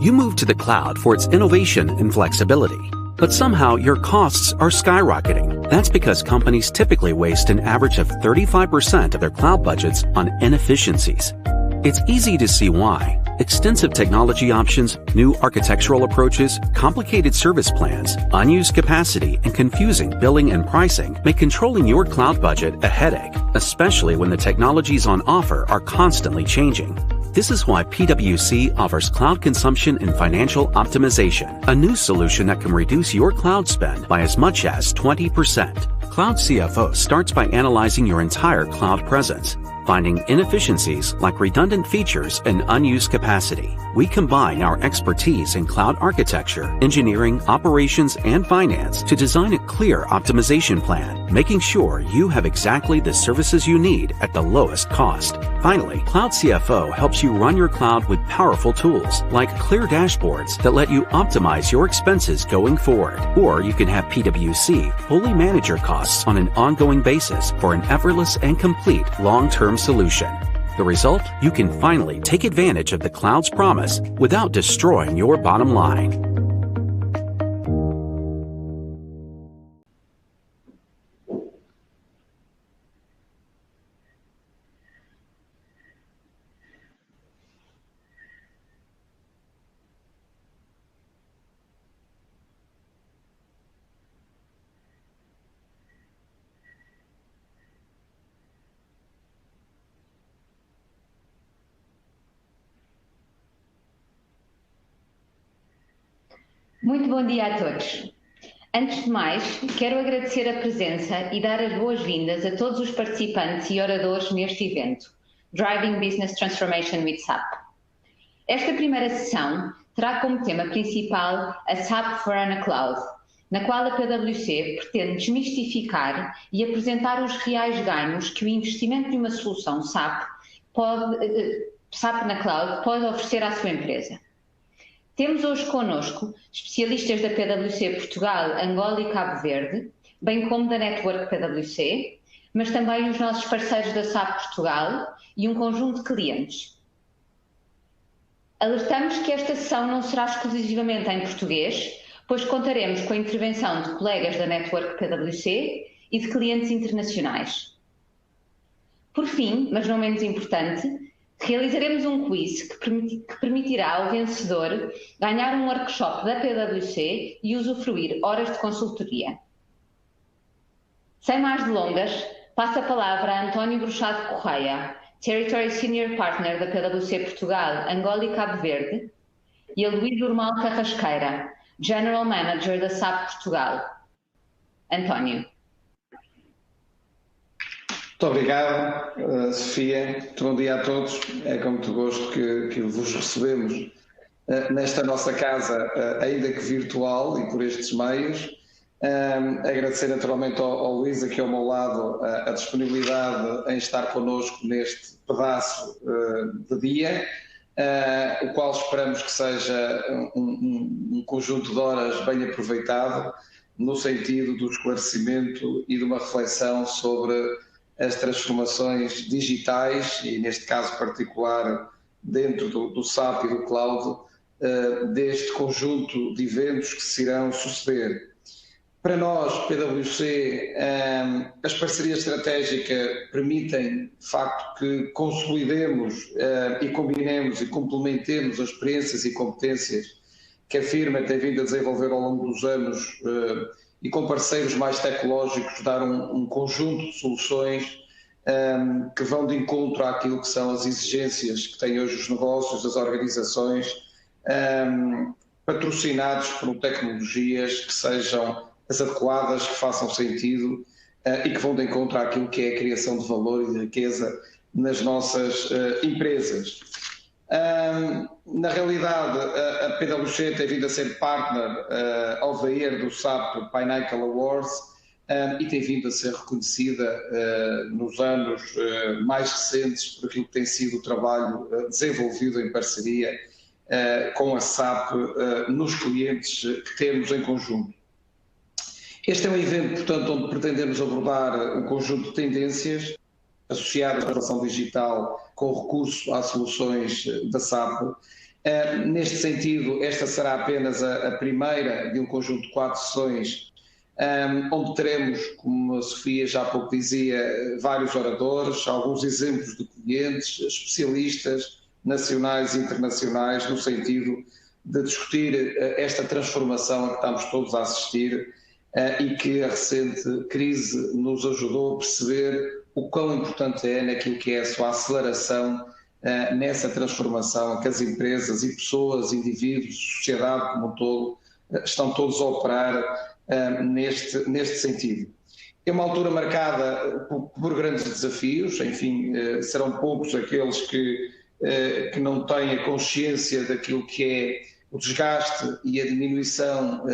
You move to the cloud for its innovation and flexibility. But somehow your costs are skyrocketing. That's because companies typically waste an average of 35% of their cloud budgets on inefficiencies. It's easy to see why. Extensive technology options, new architectural approaches, complicated service plans, unused capacity, and confusing billing and pricing make controlling your cloud budget a headache, especially when the technologies on offer are constantly changing. This is why PwC offers Cloud Consumption and Financial Optimization, a new solution that can reduce your cloud spend by as much as 20%. Cloud CFO starts by analyzing your entire cloud presence, finding inefficiencies like redundant features and unused capacity. We combine our expertise in cloud architecture, engineering, operations, and finance to design a clear optimization plan, making sure you have exactly the services you need at the lowest cost. Finally, Cloud CFO helps you run your cloud with powerful tools like clear dashboards that let you optimize your expenses going forward. Or you can have PwC fully manage your costs on an ongoing basis for an effortless and complete long-term solution. The result? You can finally take advantage of the cloud's promise without destroying your bottom line. Muito bom dia a todos. Antes de mais, quero agradecer a presença e dar as boas-vindas a todos os participantes e oradores neste evento, Driving Business Transformation with SAP. Esta primeira sessão terá como tema principal a SAP for HANA Cloud, na qual a PwC pretende desmistificar e apresentar os reais ganhos que o investimento de uma solução SAP na Cloud pode oferecer à sua empresa. Temos hoje connosco especialistas da PwC Portugal, Angola e Cabo Verde, bem como da Network PwC, mas também os nossos parceiros da SAP Portugal e um conjunto de clientes. Alertamos que esta sessão não será exclusivamente em português, pois contaremos com a intervenção de colegas da Network PwC e de clientes internacionais. Por fim, mas não menos importante, realizaremos um quiz que permitirá ao vencedor ganhar um workshop da PwC e usufruir horas de consultoria. Sem mais delongas, passo a palavra a António Bruxado Correia, Territory Senior Partner da PwC Portugal, Angola e Cabo Verde, e a Luís Urmal Carrasqueira, General Manager da SAP Portugal. António. Muito obrigado, Sofia. Muito bom dia a todos. É com muito gosto que vos recebemos nesta nossa casa, ainda que virtual e por estes meios. Agradecer naturalmente ao Luís, aqui ao meu lado, a disponibilidade em estar connosco neste pedaço de dia, o qual esperamos que seja um conjunto de horas bem aproveitado, no sentido do esclarecimento e de uma reflexão sobre as transformações digitais e, neste caso particular, dentro do SAP e do Cloud, deste conjunto de eventos que se irão suceder. Para nós, PwC, as parcerias estratégicas permitem, de facto, que consolidemos e combinemos e complementemos as experiências e competências que a firma tem vindo a desenvolver ao longo dos anos e com parceiros mais tecnológicos dar um conjunto de soluções que vão de encontro àquilo que são as exigências que têm hoje os negócios, as organizações, patrocinados por tecnologias que sejam as adequadas, que façam sentido e que vão de encontro àquilo que é a criação de valor e de riqueza nas nossas empresas. Na realidade, a PwC tem vindo a ser partner of the year do SAP Pinnacle Awards e tem vindo a ser reconhecida nos anos mais recentes por aquilo que tem sido o trabalho desenvolvido em parceria com a SAP nos clientes que temos em conjunto. Este é um evento, portanto, onde pretendemos abordar um conjunto de tendências associadas à transformação digital com recurso às soluções da SAP Neste sentido, esta será apenas a primeira de um conjunto de 4 sessões, onde teremos, como a Sofia já há pouco dizia, vários oradores, alguns exemplos de clientes, especialistas nacionais e internacionais, no sentido de discutir esta transformação a que estamos todos a assistir e que a recente crise nos ajudou a perceber o quão importante é naquilo que é a sua aceleração nessa transformação que as empresas e pessoas, indivíduos, sociedade como um todo, estão todos a operar neste sentido. É uma altura marcada por grandes desafios, enfim, serão poucos aqueles que não têm a consciência daquilo que é o desgaste e a diminuição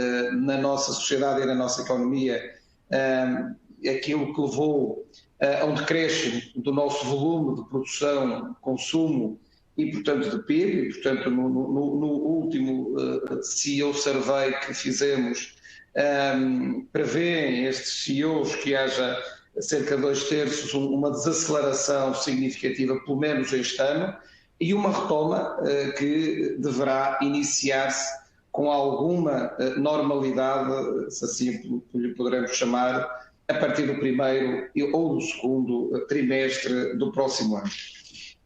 na nossa sociedade e na nossa economia, aquilo que levou a um decréscimo do nosso volume de produção, consumo e, portanto, de PIB. E, portanto, no último CEO Survey que fizemos, prevêem estes CEOs que haja cerca de 2/3 uma desaceleração significativa, pelo menos este ano, e uma retoma que deverá iniciar-se com alguma normalidade, se assim lhe poderemos chamar, a partir do primeiro ou do segundo trimestre do próximo ano.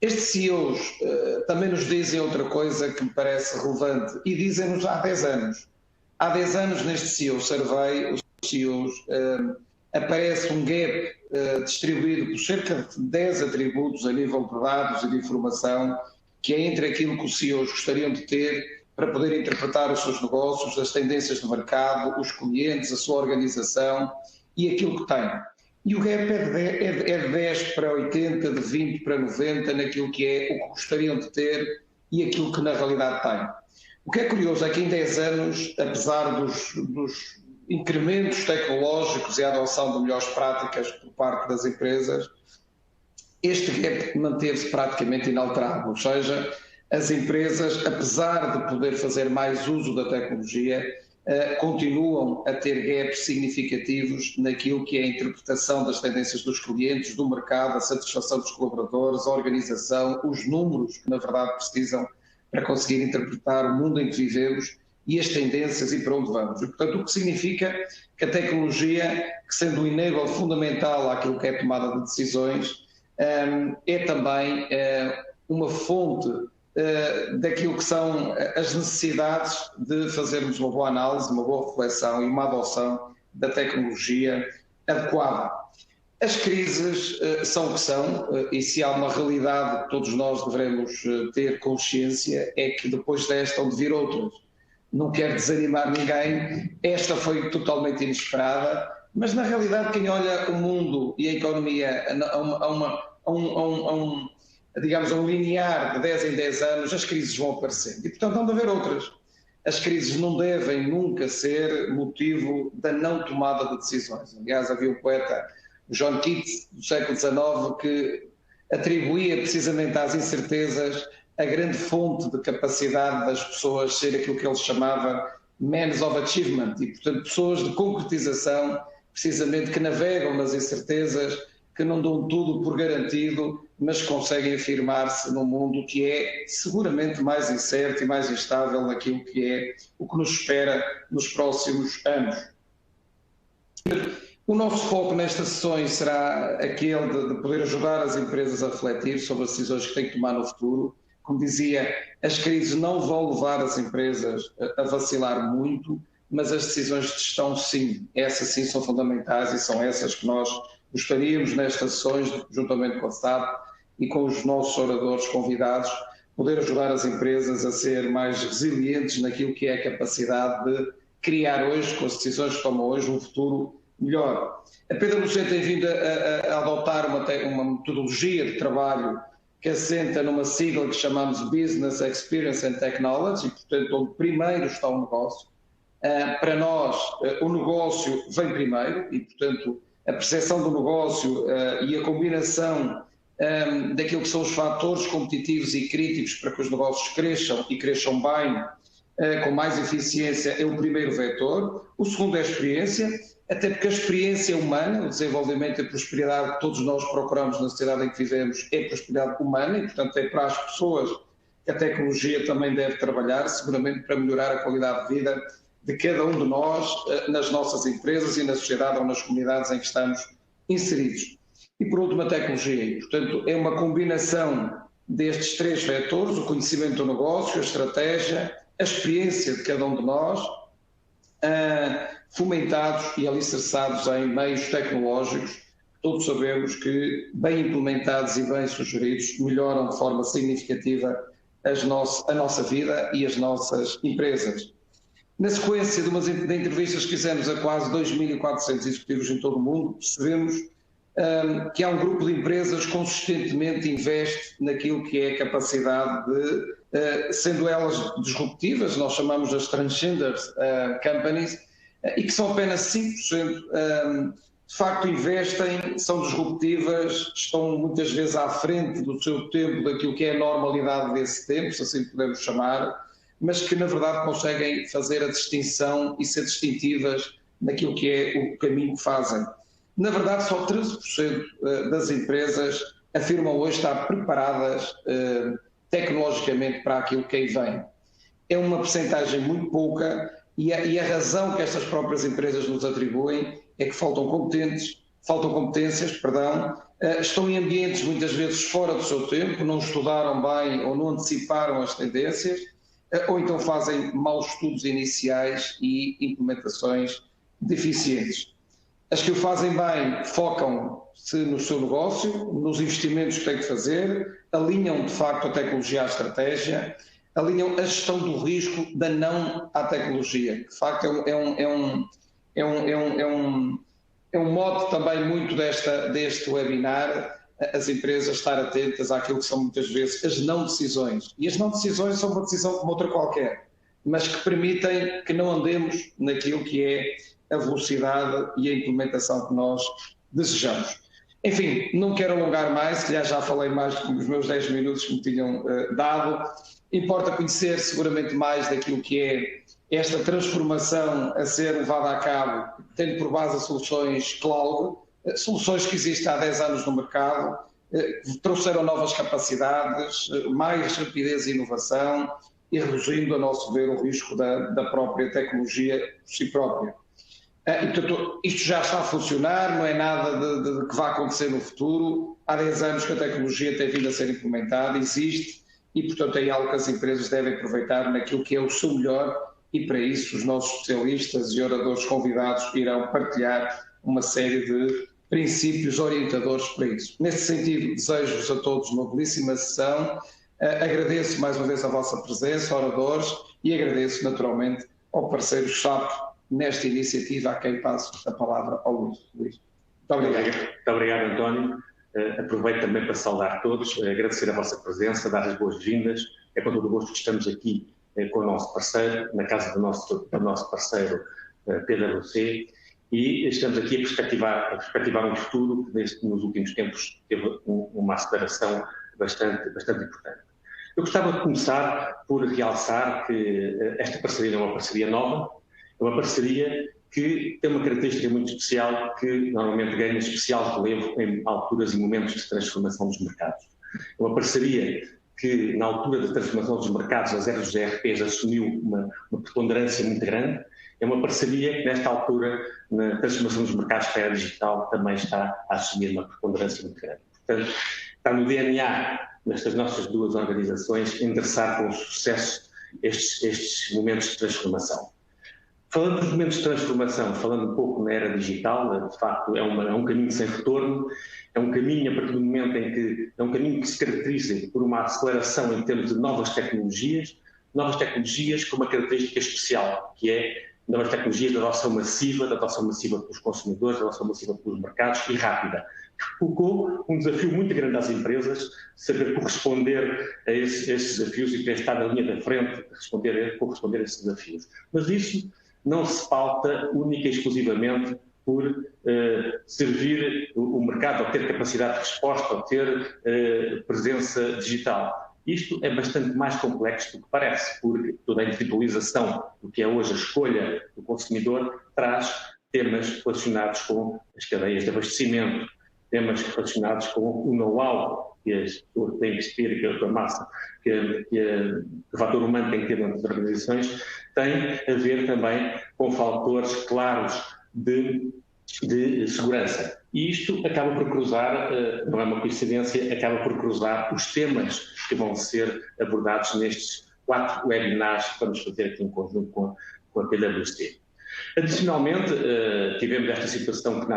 Estes CEOs também nos dizem outra coisa que me parece relevante, e dizem-nos há 10 anos. Há 10 anos neste CEO Survey, os CEOs, aparece um gap distribuído por cerca de 10 atributos a nível de dados e de informação, que é entre aquilo que os CEOs gostariam de ter para poder interpretar os seus negócios, as tendências do mercado, os clientes, a sua organização e aquilo que têm. E o gap é de 10 para 80, de 20 para 90, naquilo que é o que gostariam de ter e aquilo que na realidade têm. O que é curioso é que em 10 anos, apesar dos incrementos tecnológicos e a adoção de melhores práticas por parte das empresas, este gap manteve-se praticamente inalterável, ou seja, as empresas, apesar de poder fazer mais uso da tecnologia, continuam a ter gaps significativos naquilo que é a interpretação das tendências dos clientes, do mercado, a satisfação dos colaboradores, a organização, os números que na verdade precisam para conseguir interpretar o mundo em que vivemos e as tendências e para onde vamos. E, portanto, o que significa que a tecnologia, que sendo um enabler fundamental àquilo que é a tomada de decisões, é também uma fonte daquilo que são as necessidades de fazermos uma boa análise, uma boa reflexão e uma adoção da tecnologia adequada. As crises são o que são, e se há uma realidade que todos nós devemos ter consciência, é que depois desta hão de vir outras. Não quero desanimar ninguém, esta foi totalmente inesperada, mas na realidade quem olha o mundo e a economia digamos, a um linear de 10 em 10 anos, as crises vão aparecendo. E, portanto, hão de haver outras. As crises não devem nunca ser motivo da não tomada de decisões. Aliás, havia um poeta, John Keats, do século XIX, que atribuía precisamente às incertezas a grande fonte de capacidade das pessoas ser aquilo que ele chamava men of achievement, e, portanto, pessoas de concretização, precisamente, que navegam nas incertezas, que não dão tudo por garantido, mas conseguem afirmar-se num mundo que é seguramente mais incerto e mais instável naquilo que é o que nos espera nos próximos anos. O nosso foco nestas sessões será aquele de poder ajudar as empresas a refletir sobre as decisões que têm que tomar no futuro. Como dizia, as crises não vão levar as empresas a vacilar muito, mas as decisões de gestão sim, essas sim são fundamentais e são essas que nós gostaríamos nestas sessões, juntamente com a SAP e com os nossos oradores convidados, poder ajudar as empresas a ser mais resilientes naquilo que é a capacidade de criar hoje, com as decisões que tomam hoje, um futuro melhor. A PwC tem vindo a adotar uma metodologia de trabalho que assenta numa sigla que chamamos Business Experience and Technology, portanto, onde primeiro está o negócio. Para nós, o negócio vem primeiro e, portanto, a percepção do negócio e a combinação daquilo que são os fatores competitivos e críticos para que os negócios cresçam e cresçam bem, com mais eficiência, é o primeiro vetor. O segundo é a experiência, até porque a experiência humana, o desenvolvimento e a prosperidade que todos nós procuramos na sociedade em que vivemos é prosperidade humana e, portanto, é para as pessoas que a tecnologia também deve trabalhar, seguramente para melhorar a qualidade de vida de cada um de nós, nas nossas empresas e na sociedade ou nas comunidades em que estamos inseridos. E por último, a tecnologia. E, portanto, é uma combinação destes 3 vetores: o conhecimento do negócio, a estratégia, a experiência de cada um de nós, fomentados e alicerçados em meios tecnológicos. Todos sabemos que, bem implementados e bem sugeridos, melhoram de forma significativa a nossa vida e as nossas empresas. Na sequência de entrevistas que fizemos a quase 2.400 executivos em todo o mundo, percebemos que há um grupo de empresas que consistentemente investe naquilo que é a capacidade de, sendo elas disruptivas, nós chamamos as transgender companies, e que são apenas 5%, de facto investem, são disruptivas, estão muitas vezes à frente do seu tempo, daquilo que é a normalidade desse tempo, se assim podemos chamar, mas que na verdade conseguem fazer a distinção e ser distintivas naquilo que é o caminho que fazem. Na verdade, só 13% das empresas afirmam hoje estar preparadas tecnologicamente para aquilo que aí vem. É uma percentagem muito pouca e a razão que estas próprias empresas nos atribuem é que faltam competências, estão em ambientes muitas vezes fora do seu tempo, não estudaram bem ou não anteciparam as tendências, ou então fazem maus estudos iniciais e implementações deficientes. As que o fazem bem focam-se no seu negócio, nos investimentos que têm que fazer, alinham de facto a tecnologia à estratégia, alinham a gestão do risco da não à tecnologia, que de facto é um modo também muito deste webinar, as empresas estar atentas àquilo que são muitas vezes as não decisões. E as não decisões são uma decisão como outra qualquer, mas que permitem que não andemos naquilo que é a velocidade e a implementação que nós desejamos. Enfim, não quero alongar mais, se calhar já falei mais do que os meus 10 minutos que me tinham dado. Importa conhecer seguramente mais daquilo que é esta transformação a ser levada a cabo, tendo por base as soluções cloud, soluções que existem há 10 anos no mercado, trouxeram novas capacidades, mais rapidez e inovação e reduzindo, a nosso ver, o risco da própria tecnologia por si própria. E, portanto, isto já está a funcionar, não é nada de que vá acontecer no futuro. Há 10 anos que a tecnologia tem vindo a ser implementada, existe, e, portanto, é algo que as empresas devem aproveitar naquilo que é o seu melhor, e para isso os nossos especialistas e oradores convidados irão partilhar uma série de princípios orientadores para isso. Neste sentido, desejo-vos a todos uma belíssima sessão, agradeço mais uma vez a vossa presença, oradores, e agradeço naturalmente ao parceiro SAP nesta iniciativa, a quem passo a palavra ao Luís. Muito obrigado. Muito obrigado, António. Aproveito também para saudar todos, agradecer a vossa presença, dar as boas-vindas. É com todo o gosto que estamos aqui com o nosso parceiro, na casa do nosso parceiro PwC, e estamos aqui a perspectivar um futuro que nos últimos tempos teve uma aceleração bastante importante. Eu gostava de começar por realçar que esta parceria não é uma parceria nova, é uma parceria que tem uma característica muito especial, que normalmente ganha especial relevo em alturas e momentos de transformação dos mercados. É uma parceria que, na altura da transformação dos mercados, as áreas dos ERPs assumiu uma preponderância muito grande. É uma parceria que, nesta altura, na transformação dos mercados para a era digital, também está a assumir uma preponderância muito grande. Portanto, está no DNA nestas nossas duas organizações endereçar com sucesso estes momentos de transformação. Falando dos momentos de transformação, falando um pouco na era digital, de facto é um caminho sem retorno, é um caminho a partir do momento em que é um caminho que se caracteriza por uma aceleração em termos de novas tecnologias com uma característica especial, que é novas tecnologias de adoção massiva pelos consumidores, de adoção massiva pelos mercados e rápida, que colocou um desafio muito grande às empresas, saber corresponder a esses desafios e ter estado na linha da frente corresponder a esses desafios. Mas isso não se pauta única e exclusivamente por servir o mercado, ou ter capacidade de resposta, ou ter presença digital. Isto é bastante mais complexo do que parece, porque toda a individualização do que é hoje a escolha do consumidor traz temas relacionados com as cadeias de abastecimento, temas relacionados com o know-how que as pessoas têm que ter, que a massa, que o fator humano tem que ter nas organizações, tem a ver também com fatores claros de segurança. E isto acaba por cruzar, não é uma coincidência, acaba por cruzar os temas que vão ser abordados nestes 4 webinars que vamos fazer aqui em conjunto com a PwC. Adicionalmente, tivemos esta situação que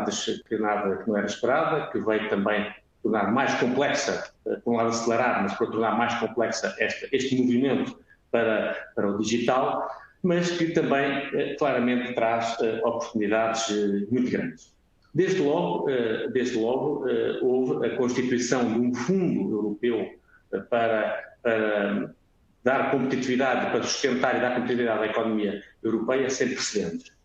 não era esperada, que veio também tornar mais complexa, por um lado acelerar, mas para tornar mais complexa este movimento para o digital, mas que também claramente traz oportunidades muito grandes. Desde logo, houve a constituição de um fundo europeu para dar competitividade, para sustentar e dar competitividade à economia europeia sem precedentes.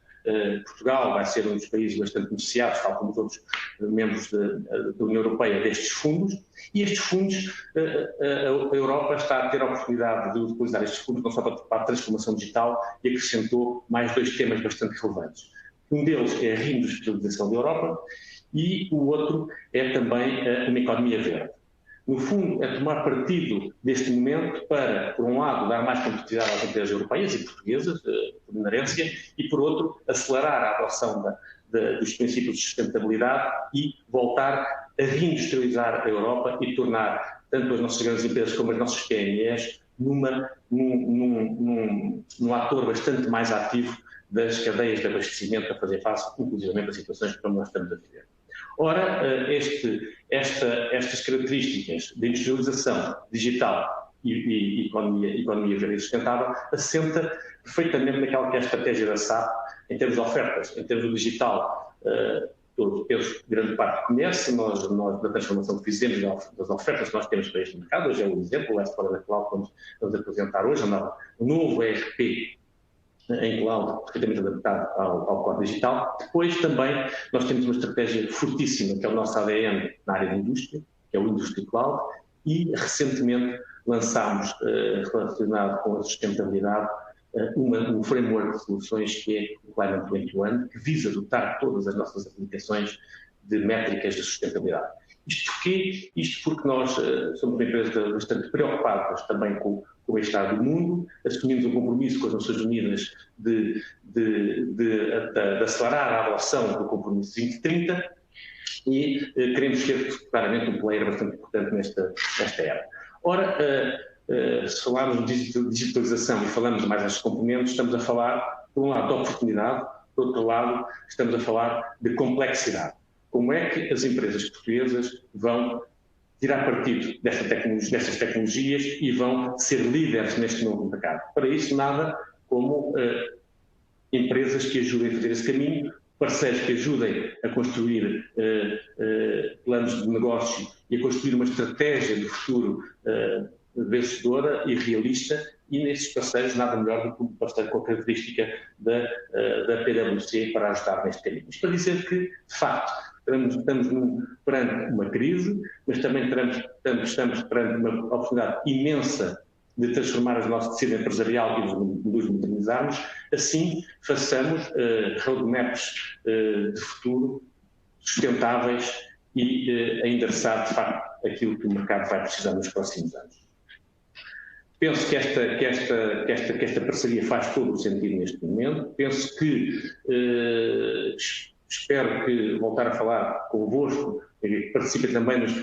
Portugal vai ser um dos países bastante beneficiados, tal como os outros membros da União Europeia, destes fundos, e estes fundos, a Europa está a ter a oportunidade de utilizar estes fundos não só para a transformação digital, e acrescentou mais 2 temas bastante relevantes. Um deles é a reindustrialização da Europa e o outro é também uma economia verde. No fundo, é tomar partido deste momento para, por um lado, dar mais competitividade às empresas europeias e portuguesas, por inerência, e, por outro, acelerar a adoção dos princípios de sustentabilidade e voltar a reindustrializar a Europa e tornar tanto as nossas grandes empresas como as nossas PMEs num ator bastante mais ativo das cadeias de abastecimento a fazer face, inclusivamente, a situações como nós estamos a viver. Ora, estas características de industrialização digital e economia verde e sustentável assenta perfeitamente naquela que é a estratégia da SAP em termos de ofertas, em termos do digital. Todos, grande parte conhece, nós da transformação que fizemos das ofertas que nós temos para este mercado, hoje é um exemplo, o S4 da Cloud que vamos apresentar hoje, um novo ERP em cloud, perfeitamente adaptado ao cloud digital. Depois também nós temos uma estratégia fortíssima, que é o nosso ADN na área da indústria, que é o Industry Cloud, e recentemente lançámos, relacionado com a sustentabilidade, um framework de soluções que é o Climate 21, que visa dotar todas as nossas aplicações de métricas de sustentabilidade. Isto porquê? Isto porque nós somos uma empresa bastante preocupadas também com o estado do mundo, assumimos um compromisso com as Nações Unidas de acelerar a adoção do compromisso 2030 e queremos ser claramente um player bastante importante nesta era. Ora, se falarmos de digitalização e falamos mais destes componentes, estamos a falar, por um lado, de oportunidade, por outro lado, estamos a falar de complexidade. Como é que as empresas portuguesas vão tirar partido destas tecnologias e vão ser líderes neste novo mercado? Para isso, nada como empresas que ajudem a fazer esse caminho, parceiros que ajudem a construir planos de negócio e a construir uma estratégia de futuro vencedora e realista, e nesses parceiros nada melhor do que um parceiro com a característica da PwC para ajudar neste caminho. Isto para dizer que, de facto, estamos perante uma crise, mas também estamos perante uma oportunidade imensa de transformar o nosso tecido empresarial e nos modernizarmos. Assim, façamos roadmaps de futuro sustentáveis e a endereçar, de facto, aquilo que o mercado vai precisar nos próximos anos. Penso que esta parceria faz todo o sentido neste momento. Penso que espero que voltar a falar convosco, que participem também nos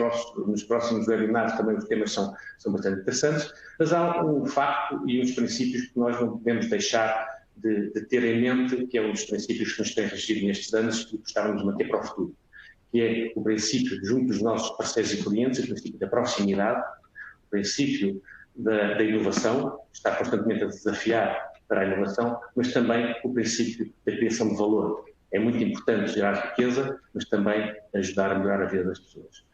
próximos webinars, também os temas são bastante interessantes, mas há um facto e uns princípios que nós não podemos deixar de ter em mente, que é um dos princípios que nos tem regido nestes anos e que gostávamos de manter para o futuro, que é o princípio, junto dos nossos parceiros e clientes, o princípio da proximidade, o princípio da inovação, está constantemente a desafiar para a inovação, mas também o princípio da criação de valor. É muito importante gerar riqueza, mas também ajudar a melhorar a vida das pessoas.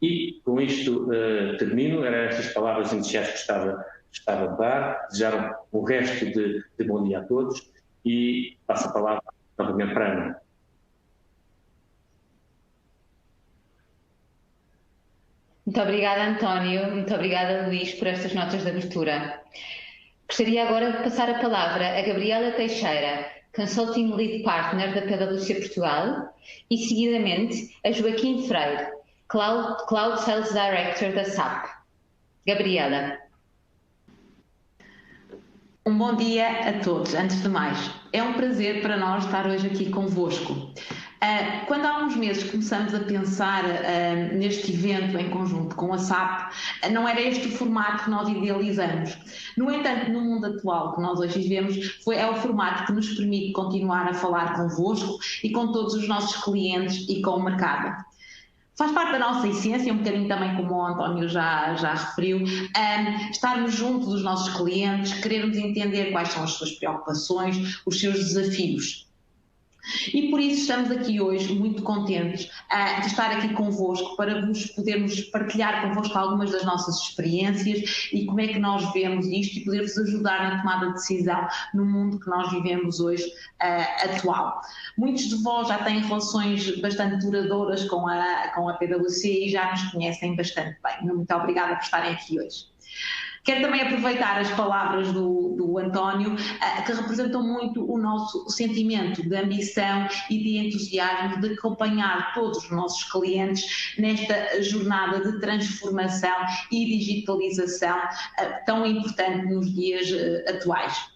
E com isto termino, eram estas palavras iniciais que estava a dar, desejar um resto de bom dia a todos e passo a palavra novamente para a Ana. Muito obrigada, António. Muito obrigada, Luís, por estas notas de abertura. Gostaria agora de passar a palavra a Gabriela Teixeira, Consulting Lead Partner da PwC Portugal, e seguidamente a Joaquim Freire, Cloud Sales Director da SAP. Gabriela. Um bom dia a todos. Antes de mais, é um prazer para nós estar hoje aqui convosco. Quando há uns meses começamos a pensar neste evento em conjunto com a SAP, não era este o formato que nós idealizamos. No entanto, no mundo atual que nós hoje vivemos, é o formato que nos permite continuar a falar convosco e com todos os nossos clientes e com o mercado. Faz parte da nossa essência, um bocadinho também como o António já referiu, estarmos junto dos nossos clientes, querermos entender quais são as suas preocupações, os seus desafios. E por isso estamos aqui hoje muito contentes de estar aqui convosco para vos podermos partilhar convosco algumas das nossas experiências e como é que nós vemos isto e poder-vos ajudar na tomada de decisão no mundo que nós vivemos hoje atual. Muitos de vós já têm relações bastante duradouras com a PwC e já nos conhecem bastante bem. Muito obrigada por estarem aqui hoje. Quero também aproveitar as palavras do António, que representam muito o nosso sentimento de ambição e de entusiasmo de acompanhar todos os nossos clientes nesta jornada de transformação e digitalização tão importante nos dias atuais.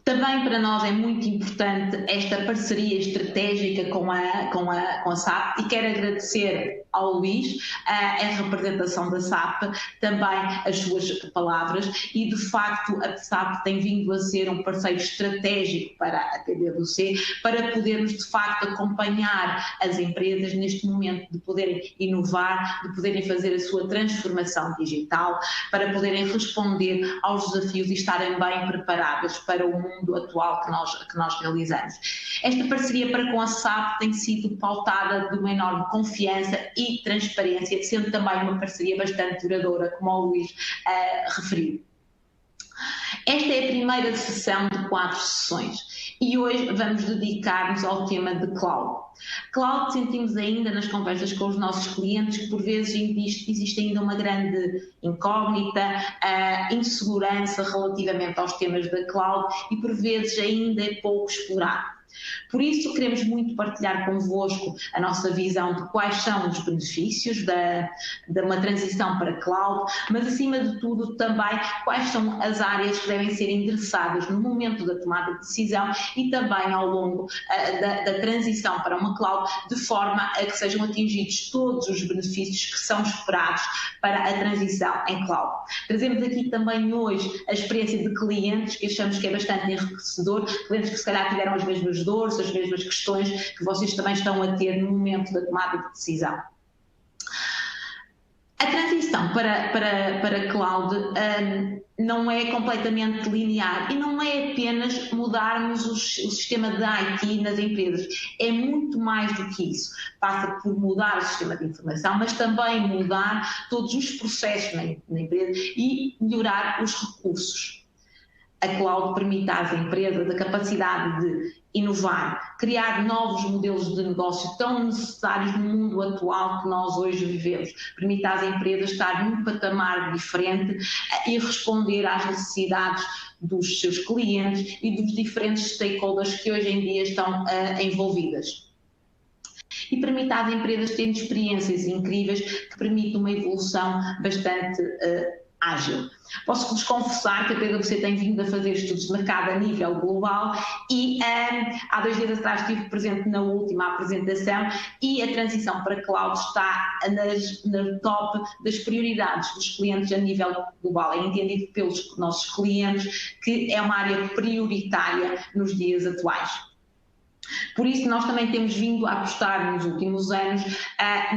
Também para nós é muito importante esta parceria estratégica com a SAP e quero agradecer ao Luís a representação da SAP, também as suas palavras e de facto a SAP tem vindo a ser um parceiro estratégico para a PwC para podermos de facto acompanhar as empresas neste momento de poderem inovar, de poderem fazer a sua transformação digital, para poderem responder aos desafios e estarem bem preparadas para o mundo atual que nós realizamos. Esta parceria para com a SAP tem sido pautada de uma enorme confiança e transparência, sendo também uma parceria bastante duradoura, como o Luís referiu. Esta é a primeira sessão de 4 sessões e hoje vamos dedicar-nos ao tema de Cloud. Cloud, sentimos ainda nas conversas com os nossos clientes que por vezes existe ainda uma grande incógnita, insegurança relativamente aos temas da Cloud e por vezes ainda é pouco explorado. Por isso, queremos muito partilhar convosco a nossa visão de quais são os benefícios de uma transição para cloud, mas acima de tudo também quais são as áreas que devem ser endereçadas no momento da tomada de decisão e também ao longo da transição para uma cloud, de forma a que sejam atingidos todos os benefícios que são esperados para a transição em cloud. Trazemos aqui também hoje a experiência de clientes que achamos que é bastante enriquecedor, clientes que se calhar tiveram as mesmas dores, as mesmas questões que vocês também estão a ter no momento da tomada de decisão. A transição para cloud não é completamente linear e não é apenas mudarmos o sistema de IT nas empresas, é muito mais do que isso. Passa por mudar o sistema de informação, mas também mudar todos os processos na empresa e melhorar os recursos. A cloud permite às empresas a capacidade de inovar, criar novos modelos de negócio tão necessários no mundo atual que nós hoje vivemos. Permite às empresas estar num patamar diferente e responder às necessidades dos seus clientes e dos diferentes stakeholders que hoje em dia estão envolvidas. E permite às empresas terem experiências incríveis que permitem uma evolução bastante ágil. Posso-vos confessar que a PwC tem vindo a fazer estudos de mercado a nível global e há 2 dias atrás estive presente na última apresentação e a transição para cloud está no top das prioridades dos clientes a nível global. É entendido pelos nossos clientes que é uma área prioritária nos dias atuais. Por isso, nós também temos vindo a apostar nos últimos anos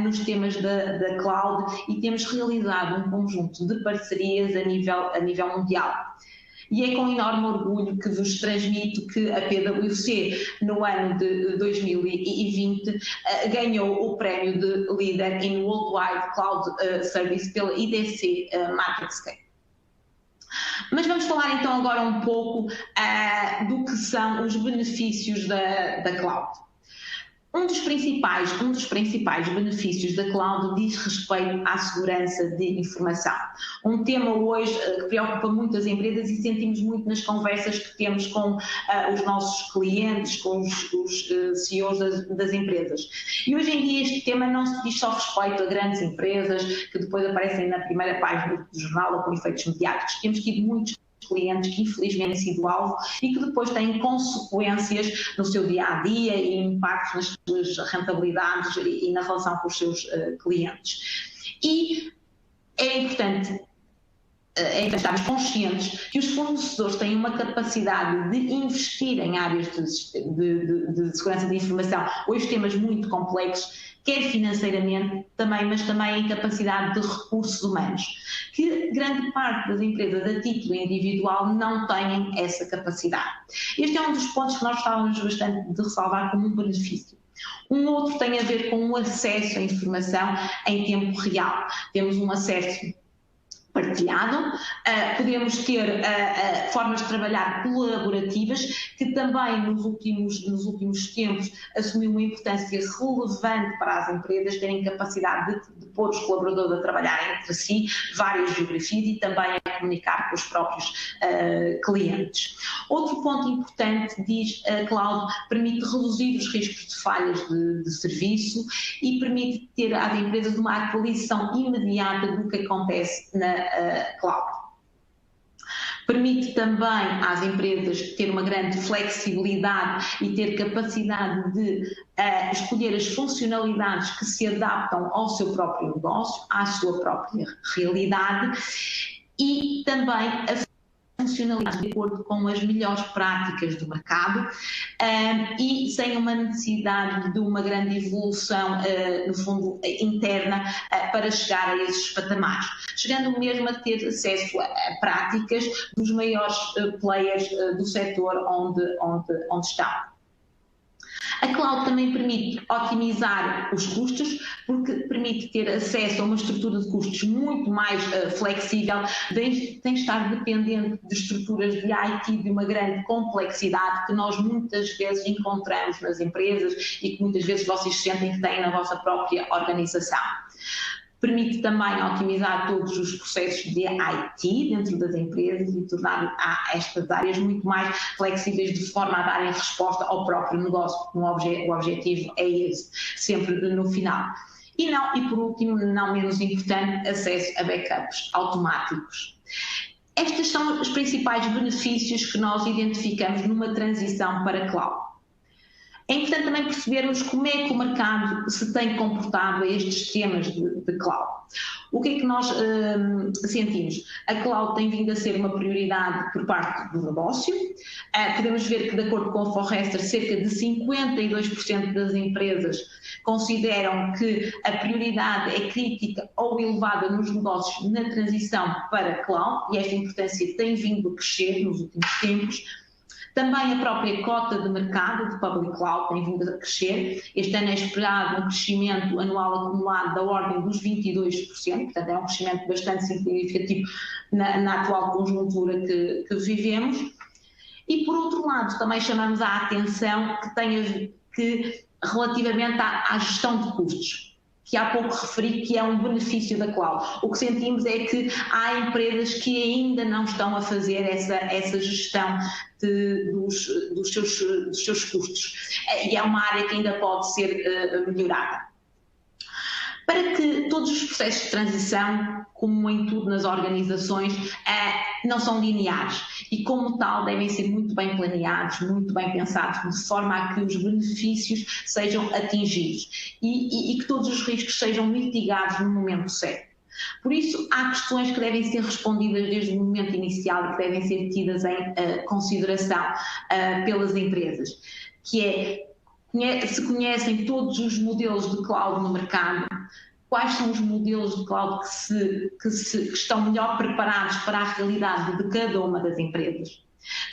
nos temas da cloud e temos realizado um conjunto de parcerias a nível mundial. E é com enorme orgulho que vos transmito que a PwC, no ano de 2020, ganhou o prémio de líder em Worldwide Cloud Service pela IDC MarketScape. Mas vamos falar então agora um pouco do que são os benefícios da cloud. Um dos principais benefícios da cloud diz respeito à segurança de informação. Um tema hoje que preocupa muitas empresas e sentimos muito nas conversas que temos com os nossos clientes, com os CEOs das empresas. E hoje em dia este tema não se diz só respeito a grandes empresas que depois aparecem na primeira página do jornal ou com efeitos mediáticos. Temos tido muitos clientes que infelizmente têm sido alvo e que depois têm consequências no seu dia-a-dia e impactos nas suas rentabilidades e na relação com os seus clientes. E é importante estarmos conscientes que os fornecedores têm uma capacidade de investir em áreas de segurança de informação, hoje temas muito complexos, quer financeiramente também, mas também em capacidade de recursos humanos, que grande parte das empresas a título individual não têm essa capacidade. Este é um dos pontos que nós gostávamos bastante de ressalvar como um benefício. Um outro tem a ver com o acesso à informação em tempo real. Temos um acesso partilhado, podemos ter formas de trabalhar colaborativas que também nos últimos tempos assumiu uma importância relevante para as empresas terem capacidade de pôr os colaboradores a trabalhar entre si, várias geografias e também a comunicar com os próprios clientes. Outro ponto importante, diz a cloud, permite reduzir os riscos de falhas de serviço e permite ter às empresas uma atualização imediata do que acontece na cloud. Permite também às empresas ter uma grande flexibilidade e ter capacidade de escolher as funcionalidades que se adaptam ao seu próprio negócio, à sua própria realidade e também a funcionalidade de acordo com as melhores práticas do mercado e sem uma necessidade de uma grande evolução, no fundo, interna para chegar a esses patamares, chegando mesmo a ter acesso a práticas dos maiores players do setor onde estão. A cloud também permite otimizar os custos, porque permite ter acesso a uma estrutura de custos muito mais flexível, sem estar dependente de estruturas de IT de uma grande complexidade que nós muitas vezes encontramos nas empresas e que muitas vezes vocês sentem que têm na vossa própria organização. Permite também otimizar todos os processos de IT dentro das empresas e tornar estas áreas muito mais flexíveis de forma a darem resposta ao próprio negócio. O objetivo é esse, sempre no final. E por último, não menos importante, acesso a backups automáticos. Estes são os principais benefícios que nós identificamos numa transição para cloud. É importante também percebermos como é que o mercado se tem comportado a estes temas de cloud. O que é que nós sentimos? A cloud tem vindo a ser uma prioridade por parte do negócio. Podemos ver que, de acordo com a Forrester, cerca de 52% das empresas consideram que a prioridade é crítica ou elevada nos negócios na transição para cloud, e esta importância tem vindo a crescer nos últimos tempos. Também a própria cota de mercado de Public Cloud tem vindo a crescer. Este ano é esperado um crescimento anual acumulado da ordem dos 22%, portanto é um crescimento bastante significativo na atual conjuntura que vivemos. E por outro lado também chamamos a atenção que relativamente à gestão de custos, que há pouco referi que é um benefício da cloud. O que sentimos é que há empresas que ainda não estão a fazer essa gestão dos seus custos. E é uma área que ainda pode ser melhorada. Para que todos os processos de transição, como em tudo nas organizações, não são lineares e, como tal, devem ser muito bem planeados, muito bem pensados, de forma a que os benefícios sejam atingidos e que todos os riscos sejam mitigados no momento certo. Por isso, há questões que devem ser respondidas desde o momento inicial e que devem ser tidas em consideração pelas empresas, que é: se conhecem todos os modelos de cloud no mercado, quais são os modelos de cloud que estão melhor preparados para a realidade de cada uma das empresas.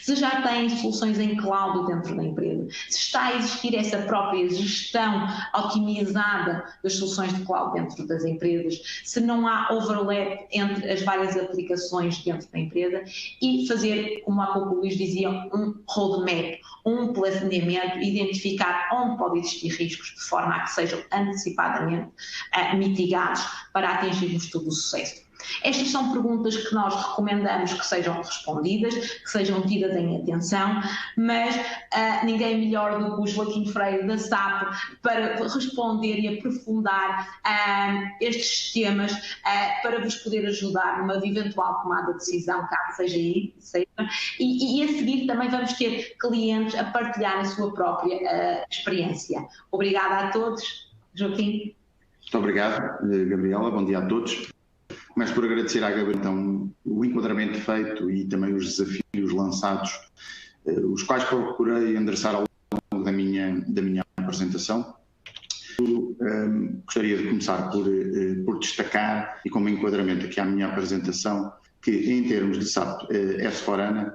Se já têm soluções em cloud dentro da empresa, se está a existir essa própria gestão otimizada das soluções de cloud dentro das empresas, se não há overlap entre as várias aplicações dentro da empresa e fazer, como há pouco o Luís dizia, um roadmap, um planeamento, identificar onde podem existir riscos de forma a que sejam antecipadamente mitigados para atingirmos todo o sucesso. Estas são perguntas que nós recomendamos que sejam respondidas, que sejam tidas em atenção, mas ninguém melhor do que o Joaquim Freire da SAP para responder e aprofundar estes temas para vos poder ajudar numa eventual tomada de decisão, caso seja aí, e a seguir também vamos ter clientes a partilhar a sua própria experiência. Obrigada a todos. Joaquim. Muito obrigado, Gabriela. Bom dia a todos. Começo por agradecer à Gabriela então, o enquadramento feito e também os desafios lançados, os quais procurei endereçar ao longo da minha apresentação. Gostaria de começar por destacar, e como enquadramento aqui à minha apresentação, que em termos de SAP S/4HANA,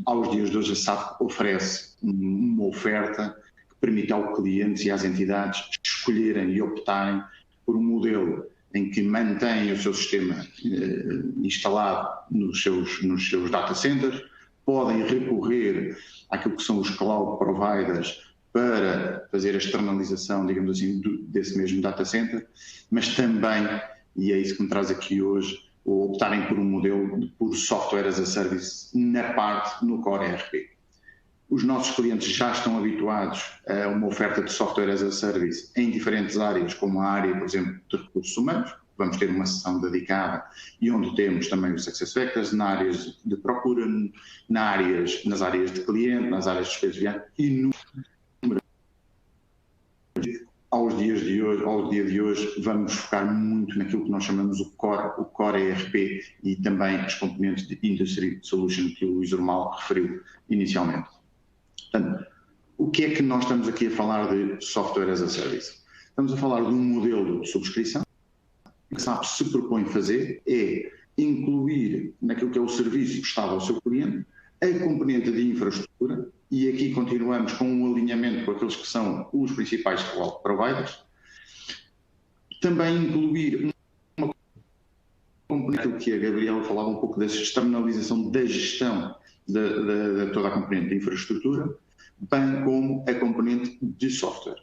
aos dias de hoje a SAP oferece uma oferta que permite aos clientes e às entidades escolherem e optarem por um modelo em que mantém o seu sistema instalado nos seus data centers, podem recorrer àquilo que são os cloud providers para fazer a externalização, digamos assim, desse mesmo data center, mas também, e é isso que me traz aqui hoje, optarem por um modelo de puro software as a service no Core ERP. Os nossos clientes já estão habituados a uma oferta de software as a service em diferentes áreas, como a área, por exemplo, de recursos humanos. Vamos ter uma sessão dedicada e onde temos também os SuccessFactors, nas áreas de procura, nas áreas de cliente, nas áreas de despesas viárias e ao dia de hoje vamos focar muito naquilo que nós chamamos o Core ERP e também as componentes de Industry Solution que o Luís Urmal referiu inicialmente. Portanto, o que é que nós estamos aqui a falar de software as a service? Estamos a falar de um modelo de subscrição. O que a SAP se propõe fazer é incluir naquilo que é o serviço prestado ao seu cliente a componente de infraestrutura, e aqui continuamos com um alinhamento com aqueles que são os principais cloud providers. Também incluir uma componente que a Gabriela falava um pouco da externalização da gestão de toda a componente de infraestrutura, bem como a componente de software.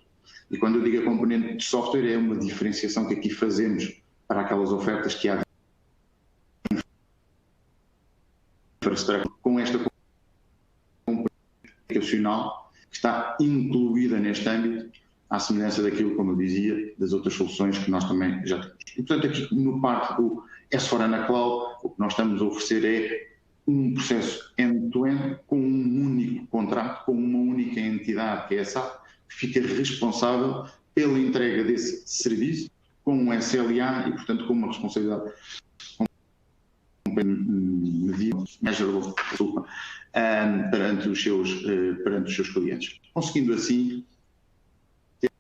E quando eu digo a componente de software, é uma diferenciação que aqui fazemos para aquelas ofertas que há com esta componente educacional que está incluída neste âmbito, à semelhança daquilo, como eu dizia, das outras soluções que nós também já temos. E, portanto, aqui no parte do S/4HANA Cloud, o que nós estamos a oferecer é um processo end-to-end com um único contrato, com uma única entidade, que é a SAP, que fica responsável pela entrega desse serviço, com um SLA e, portanto, com uma responsabilidade perante os seus clientes. Conseguindo assim ter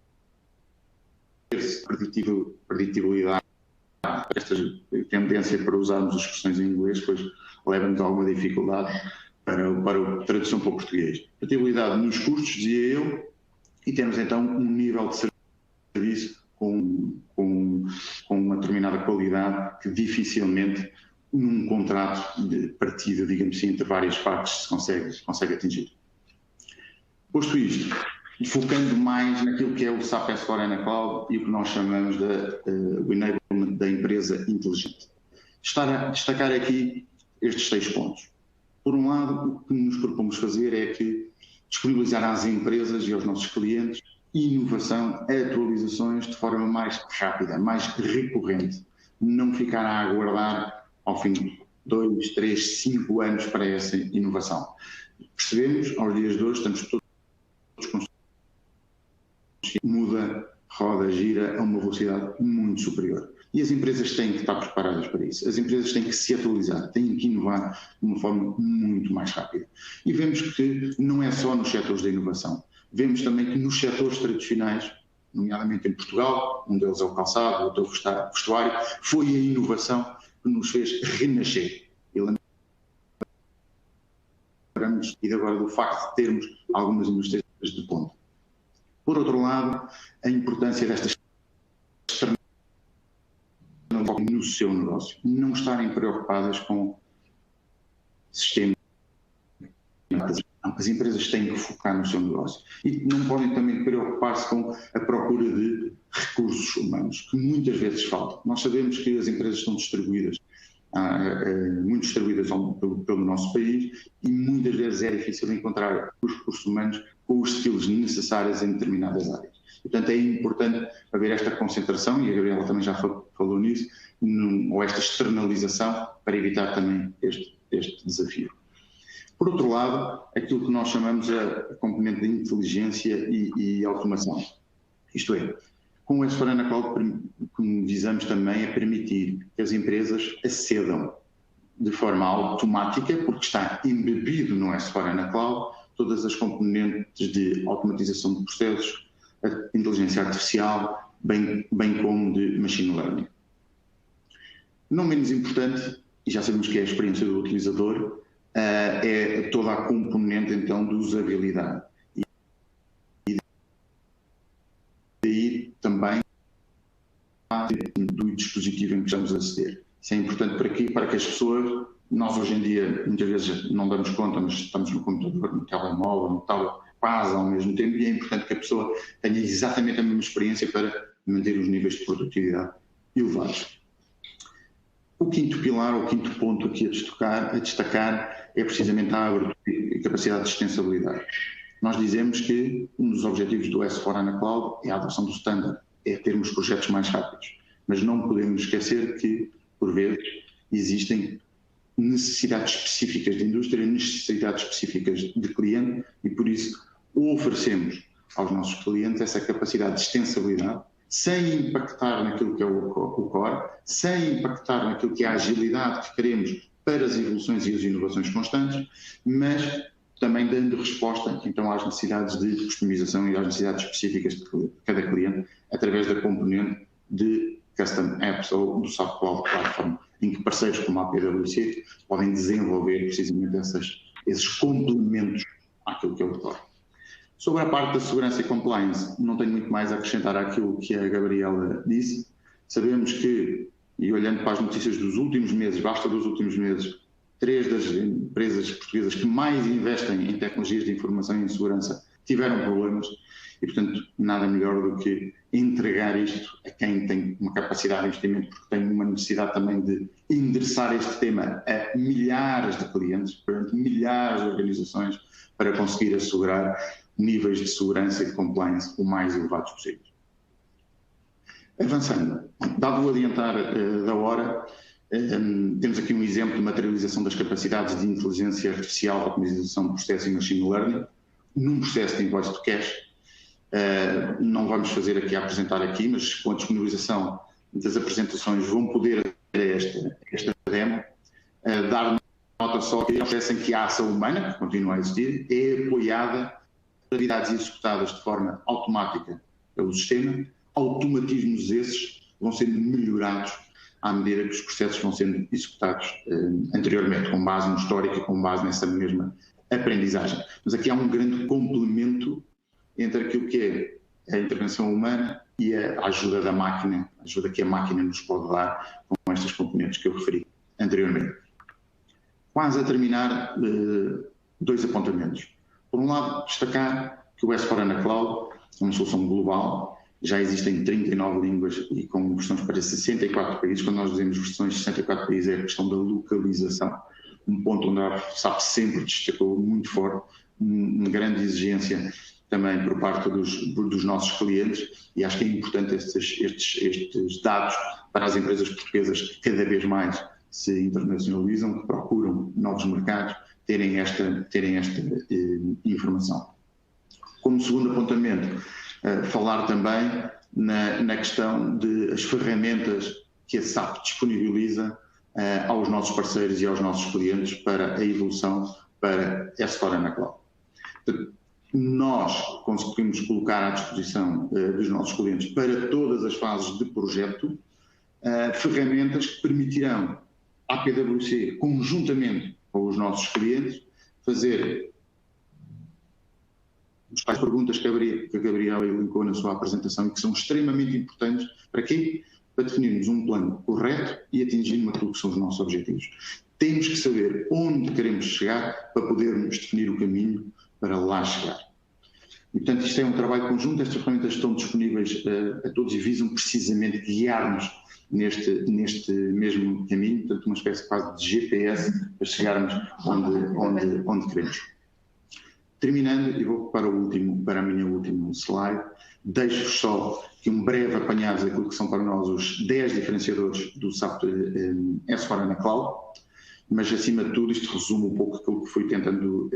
preditibilidade, esta tendência para usarmos as expressões em inglês, pois leva-nos a alguma dificuldade para a tradução para o português. Preditibilidade nos custos, dizia eu, e temos então um nível de serviço com uma determinada qualidade que dificilmente num contrato de partida, digamos assim, entre várias partes se consegue atingir. Posto isto, focando mais naquilo que é o SAP S/4HANA Cloud e o que nós chamamos do enablement da empresa inteligente. Destacar aqui estes 6 pontos. Por um lado, o que nos propomos fazer é que disponibilizar às empresas e aos nossos clientes inovação, atualizações de forma mais rápida, mais recorrente. Não ficar a aguardar ao fim de 2, 3, 5 anos para essa inovação. Percebemos, aos dias de hoje, estamos todos conscientes, muda, roda, gira a uma velocidade muito superior. E as empresas têm que estar preparadas para isso. As empresas têm que se atualizar, têm que inovar de uma forma muito mais rápida. E vemos que não é só nos setores da inovação. Vemos também que nos setores tradicionais, nomeadamente em Portugal, um deles é o calçado, outro é o vestuário, foi a inovação que nos fez renascer. antes e agora do facto de termos algumas indústrias de ponta. Por outro lado, a importância destas no seu negócio, não estarem preocupadas com sistemas. As empresas têm que focar no seu negócio e não podem também preocupar-se com a procura de recursos humanos, que muitas vezes faltam. Nós sabemos que as empresas estão distribuídas, muito distribuídas pelo nosso país, e muitas vezes é difícil encontrar os recursos humanos com os skills necessários em determinadas áreas. Portanto, é importante haver esta concentração, e a Gabriela também já falou nisso, ou esta externalização, para evitar também este desafio. Por outro lado, aquilo que nós chamamos a componente de inteligência e automação. Isto é, com o S4HANA Cloud visamos também a permitir que as empresas acedam de forma automática, porque está embebido no S4HANA Cloud, todas as componentes de automatização de processos, a inteligência artificial, bem como de machine learning. Não menos importante, e já sabemos que é a experiência do utilizador, é toda a componente então de usabilidade. E daí também do dispositivo em que estamos a aceder. Isso é importante para quê? Para que as pessoas, nós hoje em dia muitas vezes não damos conta, mas estamos no computador, no telemóvel, no tablet, quase ao mesmo tempo, e é importante que a pessoa tenha exatamente a mesma experiência para manter os níveis de produtividade elevados. O quinto pilar, o quinto ponto aqui a destacar é precisamente a abertura e capacidade de extensibilidade. Nós dizemos que um dos objetivos do S4HANA Cloud é a adoção do standard, é termos projetos mais rápidos, mas não podemos esquecer que, por vezes, existem necessidades específicas de indústria, necessidades específicas de cliente, e por isso oferecemos aos nossos clientes essa capacidade de extensibilidade, sem impactar naquilo que é o core, sem impactar naquilo que é a agilidade que queremos para as evoluções e as inovações constantes, mas também dando resposta então às necessidades de customização e às necessidades específicas de cada cliente, através da componente de Custom Apps ou do SAP Cloud Platform, em que parceiros como a PwC podem desenvolver precisamente esses complementos àquilo que é o core. Sobre a parte da segurança e compliance, não tenho muito mais a acrescentar àquilo que a Gabriela disse. Sabemos que, e olhando para as notícias dos últimos meses, basta dos últimos meses, 3 das empresas portuguesas que mais investem em tecnologias de informação e em segurança tiveram problemas e, portanto, nada melhor do que entregar isto a quem tem uma capacidade de investimento, porque tem uma necessidade também de endereçar este tema a milhares de clientes, perante milhares de organizações, para conseguir assegurar níveis de segurança e de compliance o mais elevados possíveis. Avançando, dado o adiantar da hora, temos aqui um exemplo de materialização das capacidades de inteligência artificial, automatização de processo e machine learning, num processo de invoice to cash. Não vamos fazer aqui a apresentar aqui, mas com a disponibilização das apresentações vão poder ter esta demo, dar nota só que é um processo em que a ação humana, que continua a existir, é apoiada por atividades executadas de forma automática pelo sistema. Automatismos esses vão sendo melhorados à medida que os processos vão sendo executados anteriormente, com base no histórico e com base nessa mesma aprendizagem. Mas aqui há um grande complemento entre aquilo que é a intervenção humana e a ajuda da máquina, a ajuda que a máquina nos pode dar com estas componentes que eu referi anteriormente. Quase a terminar, 2 apontamentos. Por um lado, destacar que o S4HANA Cloud é uma solução global, já existem 39 línguas e com versões para 64 países. Quando nós dizemos versões de 64 países é a questão da localização, um ponto onde a SAP sempre destacou muito forte, uma grande exigência também por parte dos nossos clientes, e acho que é importante estes dados para as empresas portuguesas que cada vez mais se internacionalizam, que procuram novos mercados, terem esta informação. Como segundo apontamento, falar também na questão das ferramentas que a SAP disponibiliza aos nossos parceiros e aos nossos clientes para a evolução para S4HANA Cloud. Nós conseguimos colocar à disposição dos nossos clientes para todas as fases de projeto ferramentas que permitirão à PwC, conjuntamente com os nossos clientes, fazer os tais perguntas que a Gabriela elencou na sua apresentação e que são extremamente importantes. Para quê? Para definirmos um plano correto e atingirmos aquilo que são os nossos objetivos. Temos que saber onde queremos chegar para podermos definir o caminho para lá chegar. E, portanto, isto é um trabalho conjunto, estas ferramentas estão disponíveis a todos e visam precisamente guiar-nos neste mesmo caminho, portanto, uma espécie quase de GPS para chegarmos onde queremos. Terminando, e vou para a minha última slide, deixo-vos só aqui um breve apanhado daquilo que são para nós os 10 diferenciadores do SAP S/4HANA Cloud, mas acima de tudo isto resume um pouco aquilo que fui tentando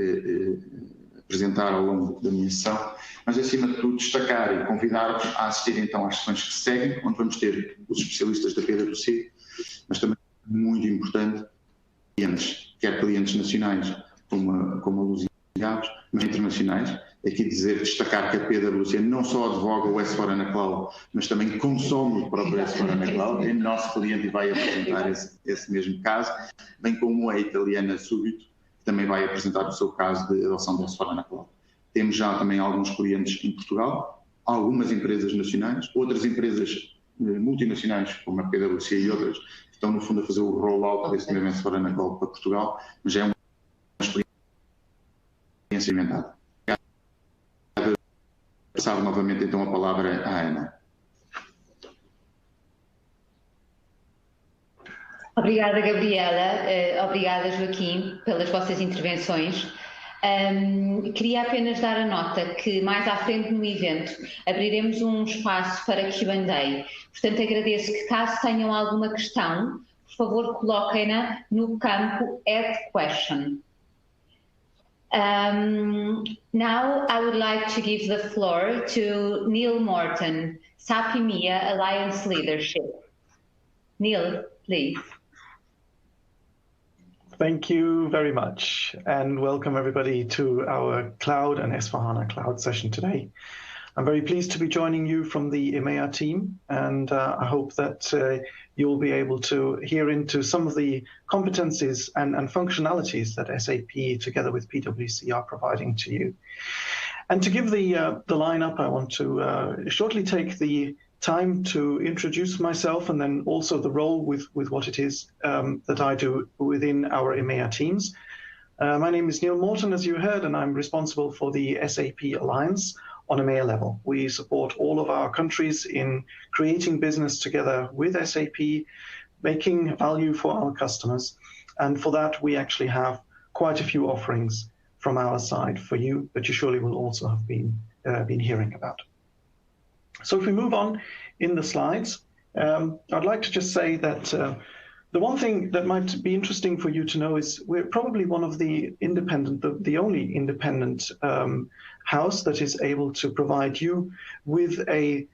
apresentar ao longo da minha sessão, mas acima de tudo destacar e convidar-vos a assistir então às sessões que se seguem, onde vamos ter os especialistas da PwC, mas também muito importante, quer clientes nacionais como a Luz e Gabos, mas internacionais. Aqui destacar que a PwC não só advoga o S/4HANA Cloud, mas também consome o próprio S/4HANA Cloud, é nosso cliente e vai apresentar esse mesmo caso, bem como a italiana Subito, que também vai apresentar o seu caso de adoção do S/4HANA Cloud. Temos já também alguns clientes em Portugal, algumas empresas nacionais, outras empresas multinacionais, como a PwC e outras, que estão no fundo a fazer o rollout desse mesmo S/4HANA Cloud para Portugal, mas é uma experiência experimentada. Passar novamente então a palavra à Ana. Obrigada, Gabriela. Obrigada, Joaquim, pelas vossas intervenções. Queria apenas dar a nota que mais à frente no evento abriremos um espaço para Q&A. Portanto, agradeço que caso tenham alguma questão, por favor, coloquem-na no campo Add Question. Now I would like to give the floor to Neil Morton, SAP EMEA Alliance Leadership. Neil, please. Thank you very much, and welcome everybody to our Cloud and S/4HANA Cloud session today. I'm very pleased to be joining you from the EMEA team, and I hope that you'll be able to hear into some of the competencies and functionalities that SAP, together with PwC, are providing to you. And to give the lineup, I want to shortly take the time to introduce myself and then also the role with what it is that I do within our EMEA teams. My name is Neil Morton, as you heard, and I'm responsible for the SAP Alliance on EMEA level. We support all of our countries in creating business together with SAP, making value for our customers. And for that, we actually have quite a few offerings from our side for you that you surely will also have been hearing about. So if we move on in the slides, I'd like to just say that the one thing that might be interesting for you to know is we're probably one of the the only independent house that is able to provide you with a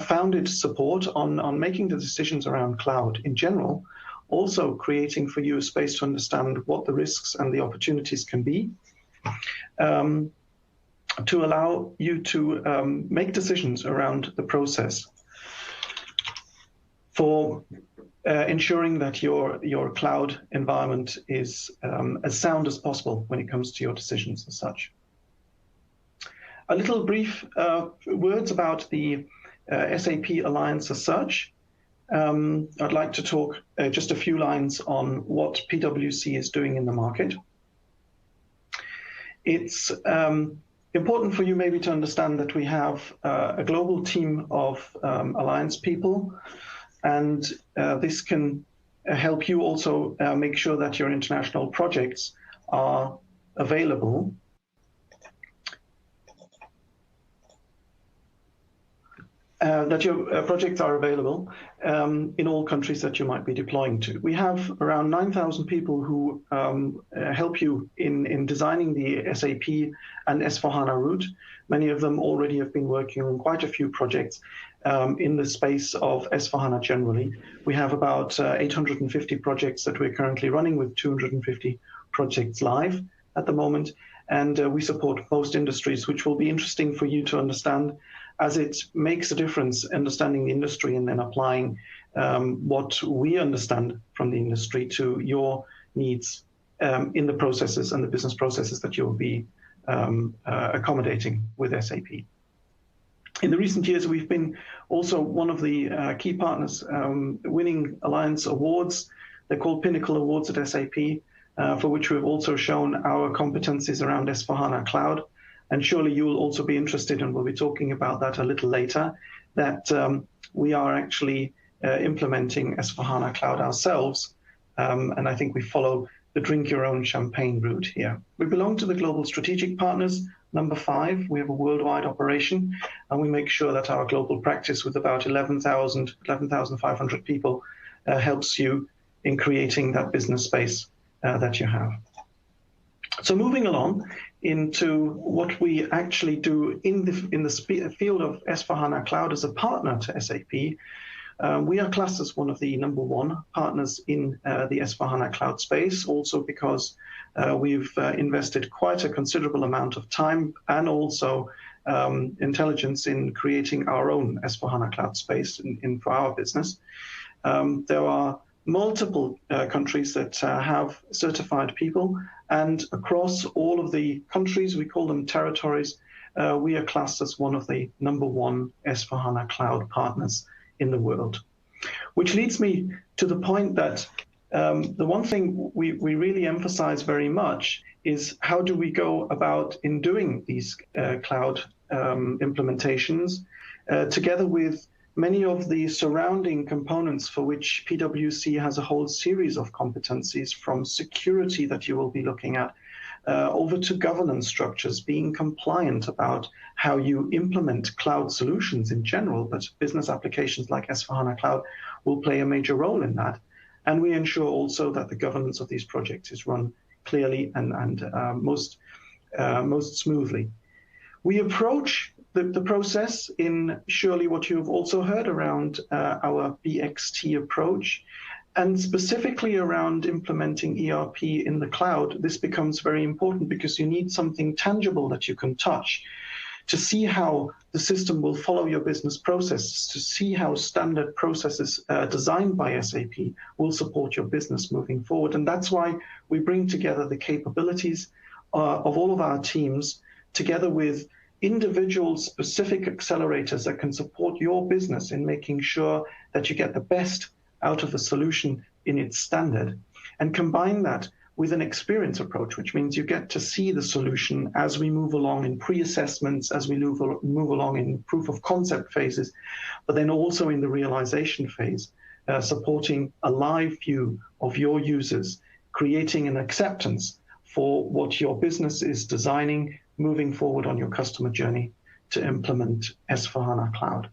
founded support on making the decisions around cloud in general, also creating for you a space to understand what the risks and the opportunities can be, to allow you to make decisions around the process for ensuring that your cloud environment is as sound as possible when it comes to your decisions as such. A little brief words about the SAP Alliance as such. I'd like to talk just a few lines on what PwC is doing in the market. It's important for you maybe to understand that we have a global team of Alliance people, and this can help you also make sure that your international projects are available. That your projects are available in all countries that you might be deploying to. We have around 9,000 people who help you in designing the SAP and S/4HANA route. Many of them already have been working on quite a few projects in the space of S/4HANA generally. We have about 850 projects that we're currently running, with 250 projects live at the moment. And we support most industries, which will be interesting for you to understand, as it makes a difference understanding the industry and then applying what we understand from the industry to your needs in the processes and the business processes that you'll be accommodating with SAP. In the recent years, we've been also one of the key partners winning Alliance awards. They're called Pinnacle Awards at SAP, for which we've also shown our competencies around S/4HANA Cloud. And surely you will also be interested, and we'll be talking about that a little later, that we are actually implementing S/4HANA Cloud ourselves. And I think we follow the drink your own champagne route here. We belong to the Global Strategic Partners, number 5. We have a worldwide operation, and we make sure that our global practice with about 11,500 people helps you in creating that business space that you have. So moving along into what we actually do in the field of S/4HANA Cloud as a partner to SAP, we are classed as one of the number 1 partners in the S/4HANA Cloud space, also because we've invested quite a considerable amount of time and also intelligence in creating our own S/4HANA Cloud space for our business. There are multiple countries that have certified people, and across all of the countries, we call them territories, we are classed as one of the number 1 S/4HANA Cloud partners in the world. Which leads me to the point that the one thing we really emphasize very much is how do we go about in doing these cloud implementations together with many of the surrounding components for which PwC has a whole series of competencies, from security that you will be looking at, over to governance structures, being compliant about how you implement cloud solutions in general, but business applications like S/4HANA Cloud will play a major role in that. And we ensure also that the governance of these projects is run clearly and most smoothly. We approach the process in surely what you've also heard around our BXT approach, and specifically around implementing ERP in the cloud. This becomes very important because you need something tangible that you can touch to see how the system will follow your business processes, to see how standard processes designed by SAP will support your business moving forward. And that's why we bring together the capabilities of all of our teams together with individual specific accelerators that can support your business in making sure that you get the best out of a solution in its standard, and combine that with an experience approach, which means you get to see the solution as we move along in pre-assessments, as we move along in proof of concept phases, but then also in the realization phase, supporting a live view of your users, creating an acceptance for what your business is designing moving forward on your customer journey to implement S/4HANA Cloud.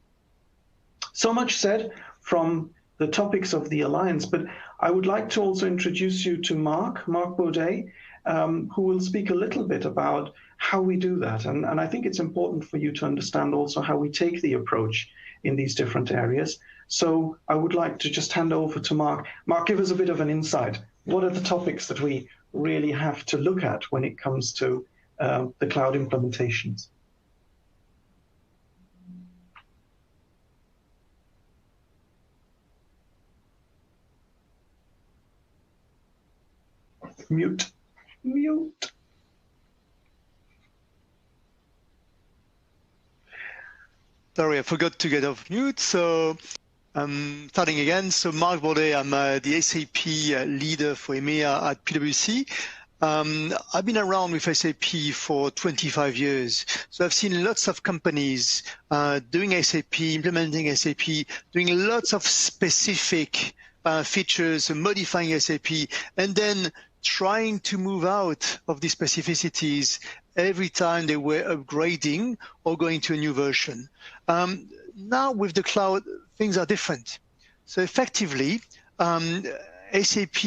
So much said from the topics of the Alliance, but I would like to also introduce you to Marc Baudet, who will speak a little bit about how we do that. And I think it's important for you to understand also how we take the approach in these different areas. So I would like to just hand over to Marc. Marc, give us a bit of an insight. What are the topics that we really have to look at when it comes to the cloud implementations? Mute. Sorry, I forgot to get off mute. So I'm starting again. So Marc Baudet, I'm the SAP leader for EMEA at PwC. I've been around with SAP for 25 years. So I've seen lots of companies doing SAP, implementing SAP, doing lots of specific features, modifying SAP, and then trying to move out of the specificities every time they were upgrading or going to a new version. Now with the cloud, things are different. So effectively, SAP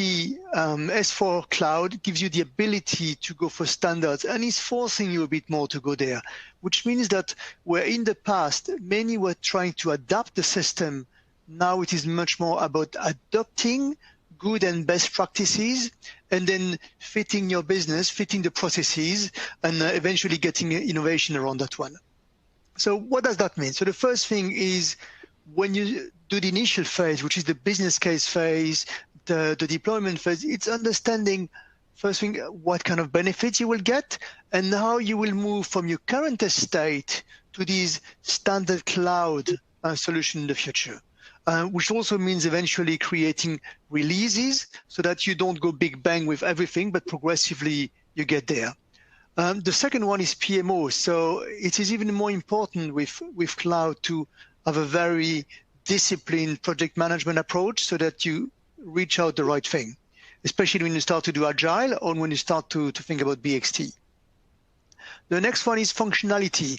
S/4 Cloud gives you the ability to go for standards and is forcing you a bit more to go there, which means that where in the past, many were trying to adapt the system, now it is much more about adopting good and best practices and then fitting your business, fitting the processes, and eventually getting innovation around that one. So what does that mean? So the first thing is when you do the initial phase, which is the business case phase, the deployment phase, it's understanding first thing, what kind of benefits you will get, and how you will move from your current estate to these standard cloud solution in the future. Which also means eventually creating releases so that you don't go big bang with everything, but progressively you get there. The second one is PMO. So it is even more important with cloud to have a very disciplined project management approach so that you reach out the right thing, especially when you start to do agile or when you start to think about BXT. The next one is functionality.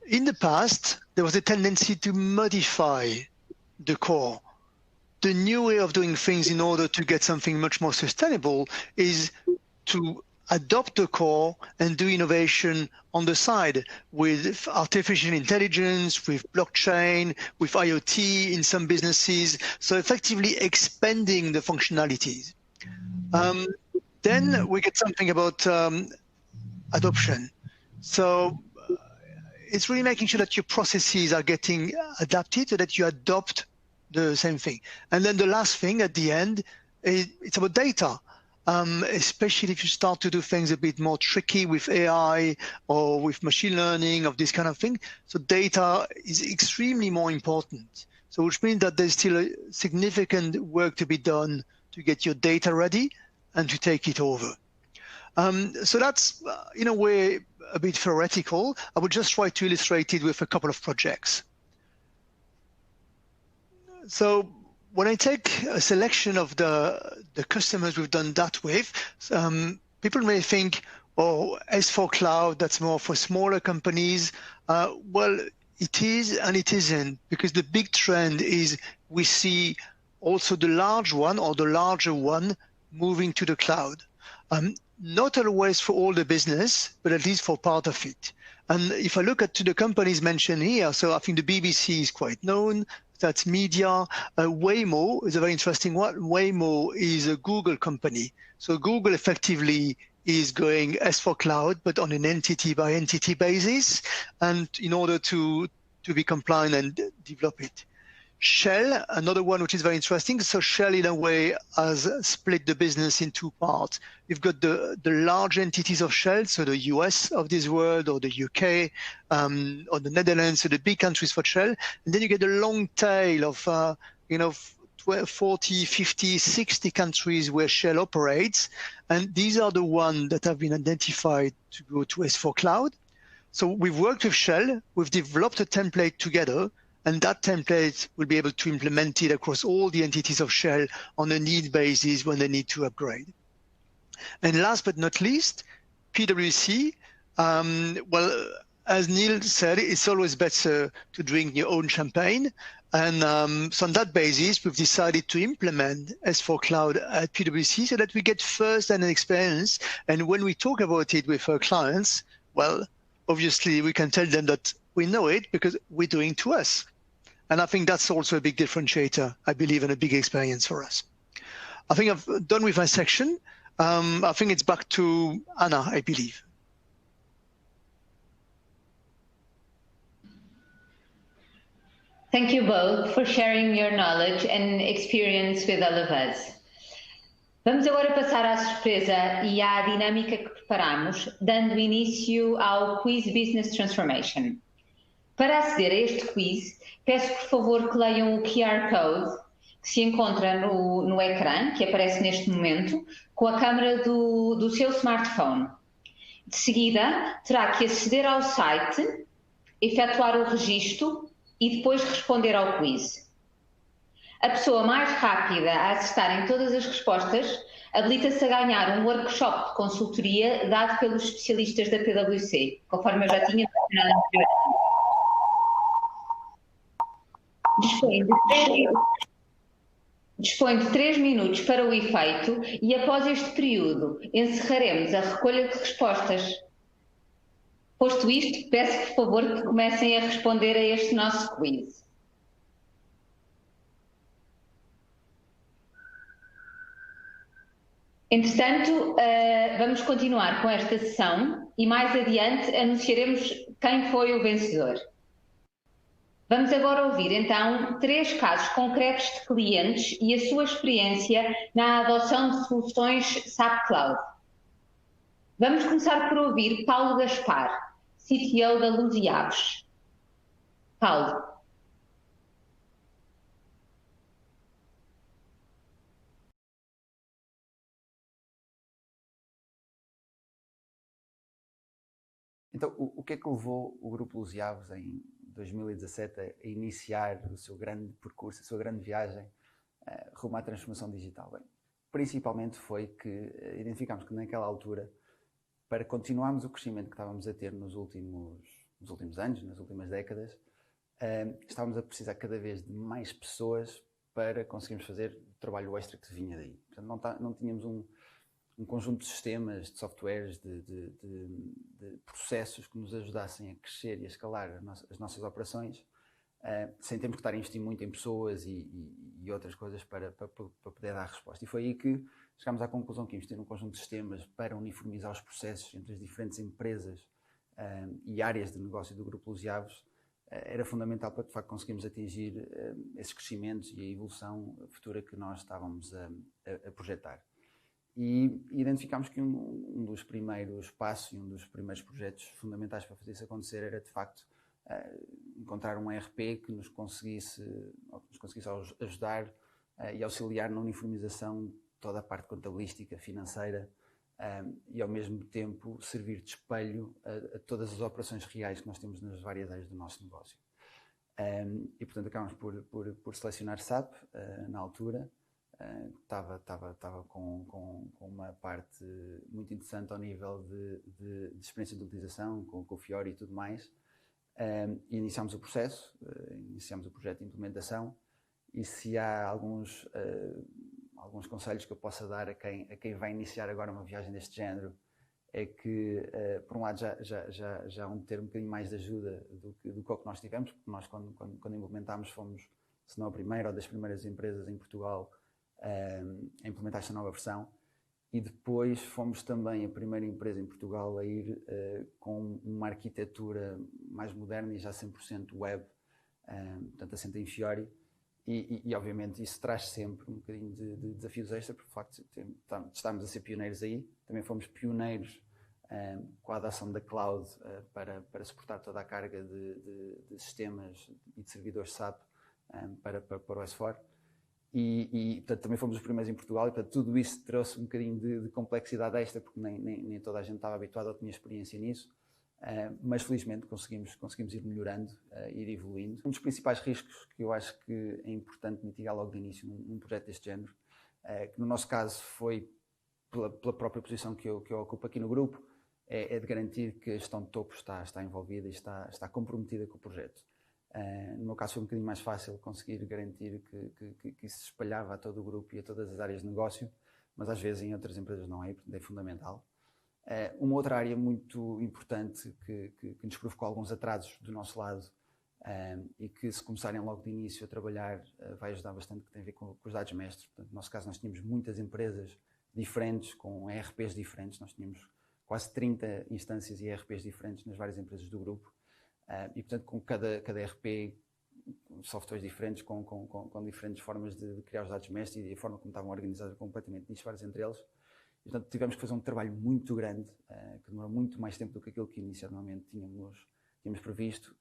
In the past, there was a tendency to modify the core. The new way of doing things in order to get something much more sustainable is to adopt the core and do innovation on the side with artificial intelligence, with blockchain, with IoT in some businesses. So effectively expanding the functionalities. Then we get something about adoption. So it's really making sure that your processes are getting adapted so that you adopt the same thing. And then the last thing at the end, it's about data, especially if you start to do things a bit more tricky with AI or with machine learning of this kind of thing. So data is extremely more important. So which means that there's still a significant work to be done to get your data ready and to take it over. So that's, in a way, a bit theoretical. I would just try to illustrate it with a couple of projects. So when I take a selection of the customers we've done that with, people may think, oh, S4 Cloud, that's more for smaller companies. Well, it is and it isn't, because the big trend is we see also the large one or the larger one moving to the cloud. Not always for all the business, but at least for part of it. And if I look at the companies mentioned here, so I think the BBC is quite known, that's media. Waymo is a very interesting one. Waymo is a Google company. So Google effectively is going S4 Cloud, but on an entity by entity basis, and in order to be compliant and develop it. Shell, another one which is very interesting. So Shell, in a way, has split the business in two parts. You've got the large entities of Shell, so the US of this world, or the UK, or the Netherlands, so the big countries for Shell. And then you get a long tail of, 40, 50, 60 countries where Shell operates. And these are the ones that have been identified to go to S4 Cloud. So we've worked with Shell, we've developed a template together, and that template will be able to implement it across all the entities of Shell on a need basis when they need to upgrade. And last but not least, PwC. Well, as Neil said, it's always better to drink your own champagne. And so on that basis, we've decided to implement S4 Cloud at PwC so that we get first-hand experience. And when we talk about it with our clients, well, obviously we can tell them that we know it because we're doing it to us. And I think that's also a big differentiator, I believe, and a big experience for us. I think I've done with my section. I think it's back to Anna, I believe. Thank you both for sharing your knowledge and experience with all of us. Vamos agora passar à surpresa e à dinâmica que preparamos, dando início ao Quiz Business Transformation. Para aceder a este quiz, peço por favor que leiam o QR Code que se encontra no ecrã, que aparece neste momento, com a câmera do seu smartphone. De seguida, terá que aceder ao site, efetuar o registro e depois responder ao quiz. A pessoa mais rápida a acertar em todas as respostas habilita-se a ganhar um workshop de consultoria dado pelos especialistas da PwC, conforme eu já tinha mencionado anteriormente. Dispõe de 3 minutos para o efeito e após este período encerraremos a recolha de respostas. Posto isto, peço por favor que comecem a responder a este nosso quiz. Entretanto, vamos continuar com esta sessão e mais adiante anunciaremos quem foi o vencedor. Vamos agora ouvir então 3 casos concretos de clientes e a sua experiência na adoção de soluções SAP Cloud. Vamos começar por ouvir Paulo Gaspar, CTO da Luz e Aves. Paulo. Então, o que é que levou o Grupo Luz e Aves em 2017 a iniciar o seu grande percurso, a sua grande viagem rumo à transformação digital? Bem, principalmente foi que identificámos que naquela altura, para continuarmos o crescimento que estávamos a ter nos últimos anos, nas últimas décadas, estávamos a precisar cada vez de mais pessoas para conseguirmos fazer o trabalho extra que vinha daí. Portanto, não tínhamos um conjunto de sistemas, de softwares, de processos que nos ajudassem a crescer e a escalar as nossas operações, sem termos que estar a investir muito em pessoas e outras coisas para poder dar resposta. E foi aí que chegámos à conclusão que investir num conjunto de sistemas para uniformizar os processos entre as diferentes empresas e áreas de negócio do Grupo Luz e Aves era fundamental para, de facto, conseguirmos atingir esses crescimentos e a evolução futura que nós estávamos a projetar. E identificámos que um dos primeiros passos e um dos primeiros projetos fundamentais para fazer isso acontecer era, de facto, encontrar um ERP que nos conseguisse ajudar e auxiliar na uniformização de toda a parte contabilística, financeira e, ao mesmo tempo, servir de espelho a todas as operações reais que nós temos nas várias áreas do nosso negócio. E, portanto, acabamos por selecionar SAP na altura. Estava com uma parte muito interessante ao nível de experiência de utilização, com o Fiori e tudo mais. E iniciámos o processo, iniciámos o projeto de implementação. E se há alguns conselhos que eu possa dar a quem vai iniciar agora uma viagem deste género, é que, por um lado, já vão ter um bocadinho mais de ajuda do que o que nós tivemos, porque nós, quando implementámos, fomos, se não a primeira ou das primeiras empresas em Portugal a implementar esta nova versão, e depois fomos também a primeira empresa em Portugal a ir com uma arquitetura mais moderna e já 100% web, portanto assenta em Fiori, e obviamente isso traz sempre um bocadinho de desafios extra, porque de facto estamos a ser pioneiros aí. Também fomos pioneiros com a adoção da cloud para suportar toda a carga de sistemas e de servidores SAP para o S4. E portanto, também fomos os primeiros em Portugal, e portanto, tudo isso trouxe um bocadinho de complexidade extra, porque nem toda a gente estava habituada ou tinha experiência nisso, mas felizmente conseguimos ir melhorando, ir evoluindo. Um dos principais riscos que eu acho que é importante mitigar logo de início num projeto deste género, que no nosso caso foi pela própria posição que eu ocupo aqui no grupo, é de garantir que a gestão de topo está envolvida e está comprometida com o projeto. No meu caso foi um bocadinho mais fácil conseguir garantir que isso se espalhava a todo o grupo e a todas as áreas de negócio, mas às vezes em outras empresas não é, portanto é fundamental. Uma outra área muito importante que nos provocou alguns atrasos do nosso lado e que, se começarem logo de início a trabalhar, vai ajudar bastante, que tem a ver com os dados mestres. Portanto, no nosso caso nós tínhamos muitas empresas diferentes, com ERPs diferentes, nós tínhamos quase 30 instâncias e ERPs diferentes nas várias empresas do grupo. E, portanto, com cada ERP, softwares diferentes, com diferentes formas de criar os dados mestres e a forma como estavam organizados completamente dispares entre eles. E, portanto, tivemos que fazer um trabalho muito grande, que demorou muito mais tempo do que aquilo que inicialmente tínhamos previsto,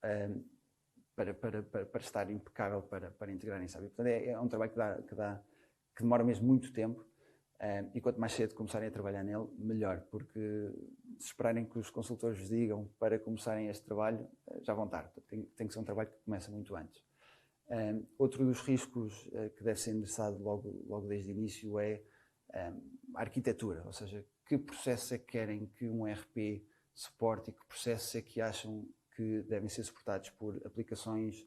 para estar impecável para integrar em SAP. Portanto, é um trabalho que demora mesmo muito tempo, e quanto mais cedo começarem a trabalhar nele, melhor, porque se esperarem que os consultores vos digam para começarem este trabalho, já vão tarde. Tem que ser um trabalho que começa muito antes. Outro dos riscos que deve ser endereçado logo desde o início é a arquitetura, ou seja, que processos é que querem que um ERP suporte e que processos é que acham que devem ser suportados por aplicações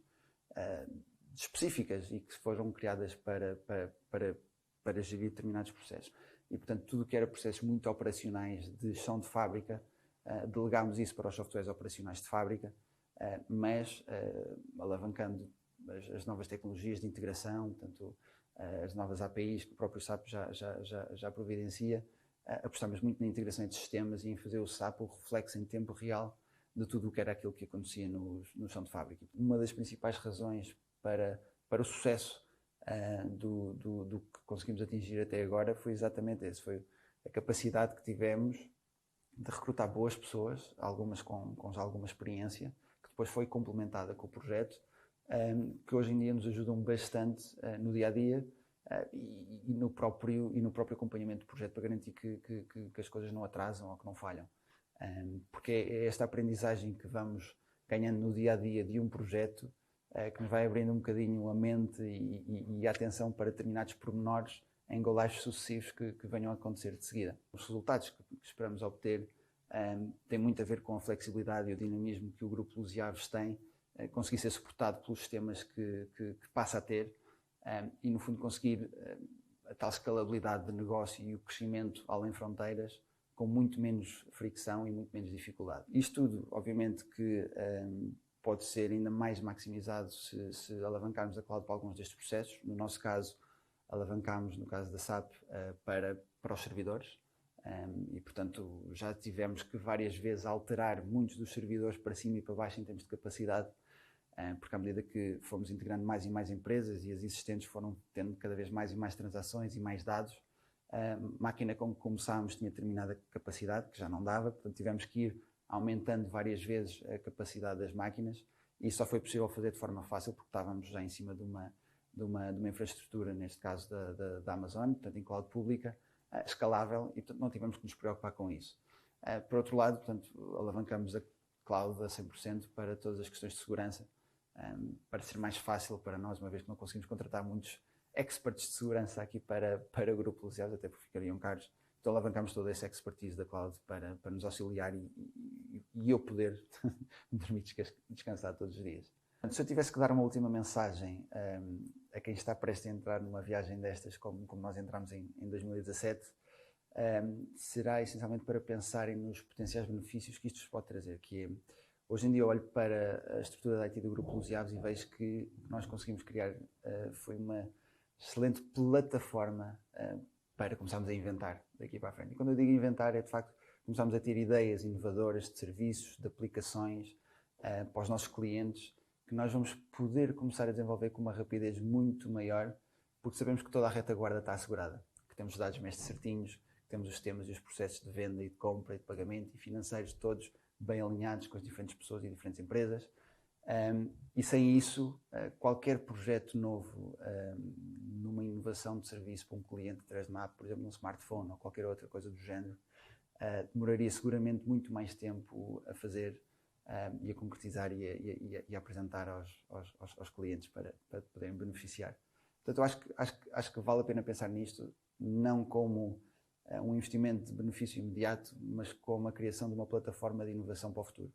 específicas e que foram criadas para gerir determinados processos. E, portanto, tudo o que era processos muito operacionais de chão de fábrica, delegámos isso para os softwares operacionais de fábrica, mas alavancando as novas tecnologias de integração, portanto, as novas APIs que o próprio SAP já providencia, apostamos muito na integração de sistemas e em fazer o SAP o reflexo em tempo real de tudo o que era aquilo que acontecia no chão de fábrica. Uma das principais razões para o sucesso do que conseguimos atingir até agora foi exatamente esse, foi a capacidade que tivemos de recrutar boas pessoas, algumas com já alguma experiência, que depois foi complementada com o projeto, que hoje em dia nos ajudam bastante no dia-a-dia e no próprio acompanhamento do projeto para garantir que as coisas não atrasam ou que não falham. Porque é esta aprendizagem que vamos ganhando no dia-a-dia de um projeto que nos vai abrindo um bocadinho a mente e a atenção para determinados pormenores em go-lives sucessivos que venham a acontecer de seguida. Os resultados que esperamos obter têm muito a ver com a flexibilidade e o dinamismo que o Grupo Luz e Aves tem, conseguir ser suportado pelos sistemas que passa a ter e, no fundo, conseguir a tal escalabilidade de negócio e o crescimento além fronteiras com muito menos fricção e muito menos dificuldade. Isto tudo, obviamente, que pode ser ainda mais maximizado se alavancarmos a cloud para alguns destes processos. No nosso caso, alavancámos, no caso da SAP, para os servidores e, portanto, já tivemos que várias vezes alterar muitos dos servidores para cima e para baixo em termos de capacidade, porque à medida que fomos integrando mais e mais empresas e as existentes foram tendo cada vez mais e mais transações e mais dados, a máquina com que começámos tinha determinada capacidade, que já não dava, portanto tivemos que ir aumentando várias vezes a capacidade das máquinas e isso só foi possível fazer de forma fácil porque estávamos já em cima de uma infraestrutura, neste caso da Amazon, portanto em cloud pública, escalável e portanto não tivemos que nos preocupar com isso. Por outro lado, portanto, alavancamos a cloud a 100% para todas as questões de segurança, para ser mais fácil para nós, uma vez que não conseguimos contratar muitos experts de segurança aqui para o Grupo Luz e Aves, até porque ficariam caros. Então alavancamos toda essa expertise da cloud para nos auxiliar e eu poder dormir descansar todos os dias. Se eu tivesse que dar uma última mensagem a quem está prestes a entrar numa viagem destas, como nós entramos em 2017, será essencialmente para pensarem nos potenciais benefícios que isto vos pode trazer, que é, hoje em dia eu olho para a estrutura da IT do Grupo Luz e Aves e vejo que o que nós conseguimos criar foi uma excelente plataforma para começarmos a inventar daqui para a frente. E quando eu digo inventar é de facto começarmos a ter ideias inovadoras de serviços, de aplicações para os nossos clientes que nós vamos poder começar a desenvolver com uma rapidez muito maior porque sabemos que toda a retaguarda está assegurada, que temos os dados mestre certinhos, que temos os sistemas e os processos de venda e de compra e de pagamento e financeiros todos bem alinhados com as diferentes pessoas e diferentes empresas. E sem isso, qualquer projeto novo numa inovação de serviço para um cliente através de uma app, por exemplo, num smartphone ou qualquer outra coisa do género, demoraria seguramente muito mais tempo a fazer e a concretizar e a apresentar aos clientes para poderem beneficiar. Portanto, eu acho que vale a pena pensar nisto, não como um investimento de benefício imediato, mas como a criação de uma plataforma de inovação para o futuro.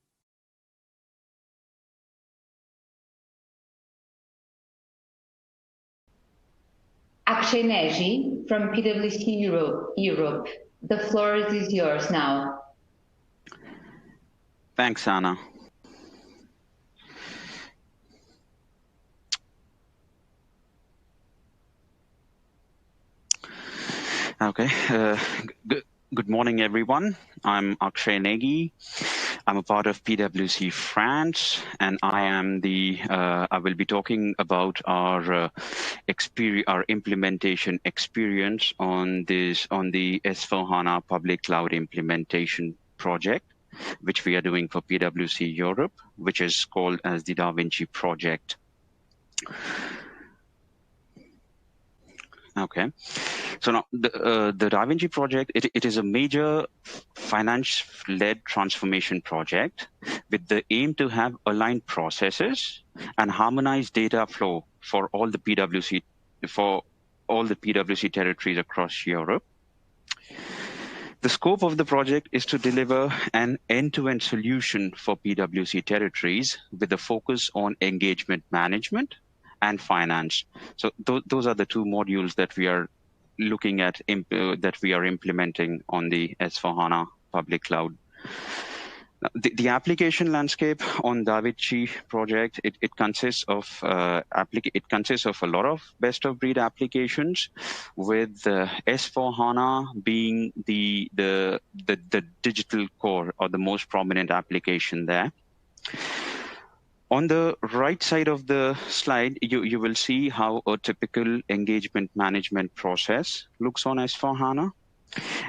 Akshay Neji from PwC Europe. The floor is yours now. Thanks, Anna. Okay. Good morning, everyone. I'm Akshay Negi. I'm a part of PwC France, and I will be talking about our implementation experience on the S/4HANA public cloud implementation project, which we are doing for PwC Europe, which is called as the Da Vinci project. Okay, so now the Da Vinci project, it is a major finance-led transformation project with the aim to have aligned processes and harmonized data flow for all the PwC territories across Europe. The scope of the project is to deliver an end-to-end solution for PwC territories with a focus on engagement management and finance. So those are the two modules that we are looking at, that we are implementing on the S/4HANA public cloud. The application landscape on Davidji project, it consists of a lot of best of breed applications, with S4HANA being the digital core or the most prominent application there. On the right side of the slide, you will see how a typical engagement management process looks on S4HANA.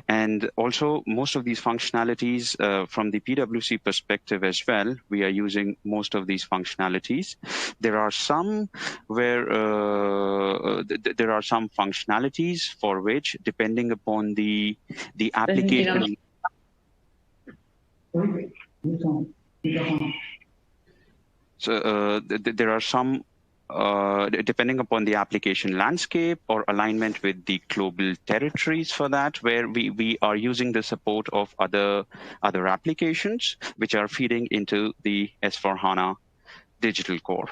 And also, most of these functionalities from the PwC perspective as well, we are using most of these functionalities. There are some where there are some functionalities for which, depending upon the application. So there are some, depending upon the application landscape or alignment with the global territories for that, where we are using the support of other applications which are feeding into the S4HANA digital core.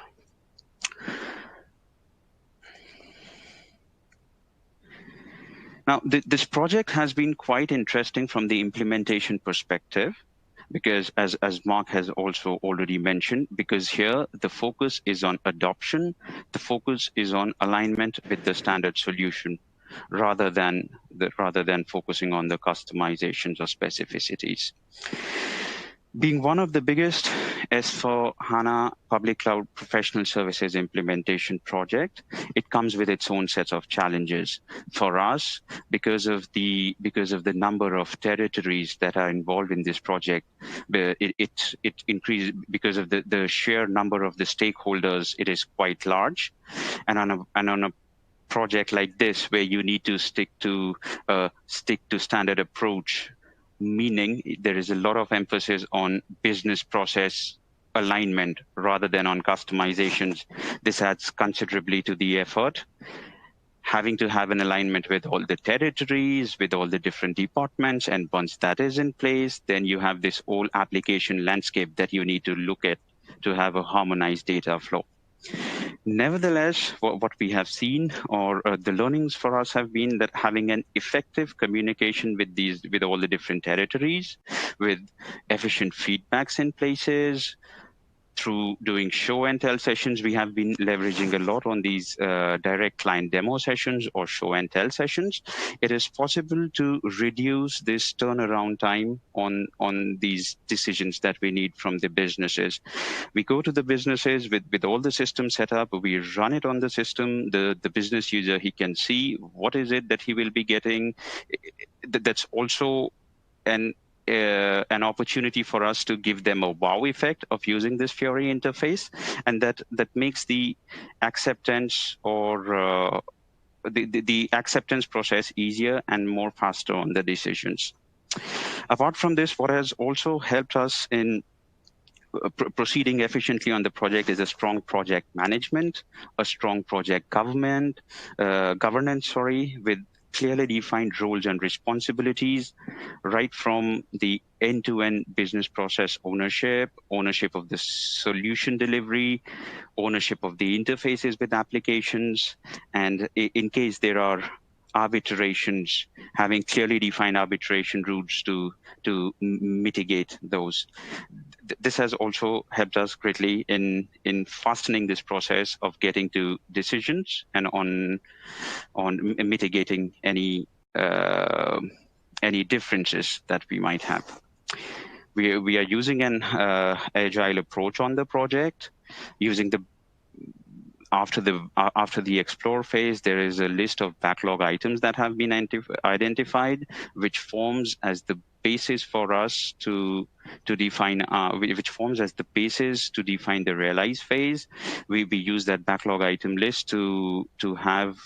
Now, this project has been quite interesting from the implementation perspective, because as Mark has also already mentioned, because here the focus is on adoption, the focus is on alignment with the standard solution, rather than focusing on the customizations or specificities. Being one of the biggest S4HANA public cloud professional services implementation project, it comes with its own set of challenges. For us, because of the number of territories that are involved in this project, it increases because of the sheer number of the stakeholders. It is quite large, and on a project like this, where you need to stick to standard approach, meaning there is a lot of emphasis on business process alignment rather than on customizations. This adds considerably to the effort. Having to have an alignment with all the territories, with all the different departments, and once that is in place, then you have this whole application landscape that you need to look at to have a harmonized data flow. Nevertheless, what we have seen, or the learnings for us, have been that having an effective communication with all the different territories, with efficient feedbacks in places, through doing show and tell sessions. We have been leveraging a lot on these direct client demo sessions or show and tell sessions. It is possible to reduce this turnaround time on these decisions that we need from the businesses. We go to the businesses with all the systems set up, we run it on the system. The business user, he can see what is it that he will be getting. That's also an opportunity for us to give them a wow effect of using this Fiori interface, and that makes the acceptance or the acceptance process easier and more faster on the decisions. Apart from this, what has also helped us in proceeding efficiently on the project is a strong project management, a strong project governance, with clearly defined roles and responsibilities, right from the end-to-end business process ownership of the solution delivery, ownership of the interfaces with applications, and in case there are arbitrations, having clearly defined arbitration routes to mitigate those. This has also helped us greatly in fastening this process of getting to decisions and on mitigating any differences that we might have. We are using an agile approach on the project, using after the explore phase, there is a list of backlog items that have been identified, which forms as the basis for us to define, which forms as the basis to define the realize phase. We use that backlog item list to have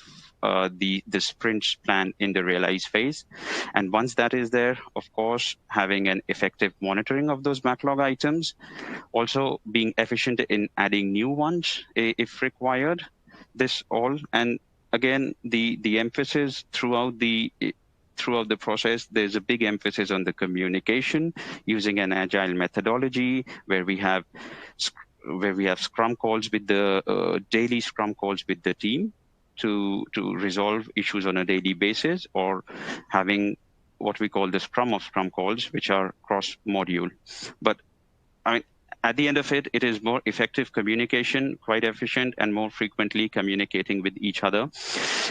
the sprints plan in the realize phase. And once that is there, of course, having an effective monitoring of those backlog items, also being efficient in adding new ones if required, this all. And again, the emphasis throughout the process, there's a big emphasis on the communication using an agile methodology where we have scrum calls with the daily scrum calls with the team to resolve issues on a daily basis, or having what we call the Scrum of Scrum calls, which are cross-module. But I mean, at the end of it, it is more effective communication, quite efficient, and more frequently communicating with each other.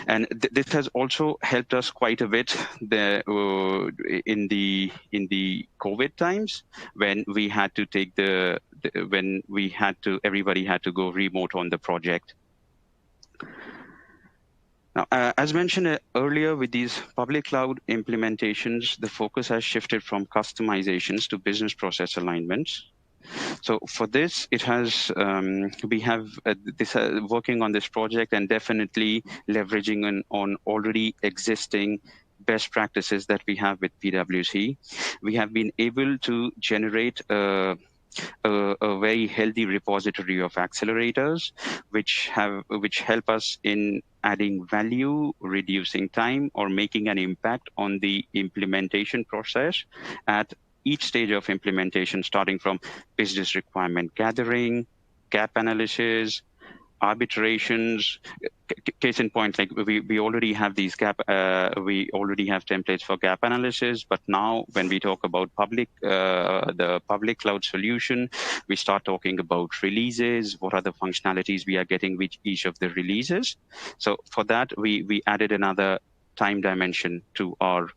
And this has also helped us quite a bit in the COVID times, when we had to take everybody had to go remote on the project. Now, as mentioned earlier, with these public cloud implementations, the focus has shifted from customizations to business process alignments. So for this, it has we have working on this project and definitely leveraging on already existing best practices that we have with PwC. We have been able to generate a very healthy repository of accelerators, which help us in adding value, reducing time, or making an impact on the implementation process at each stage of implementation, starting from business requirement gathering, gap analysis, arbitrations. Case in point, like we already have these we already have templates for gap analysis, but now when we talk about the public cloud solution, we start talking about releases. What are the functionalities we are getting with each of the releases? So for that, we added another time dimension to our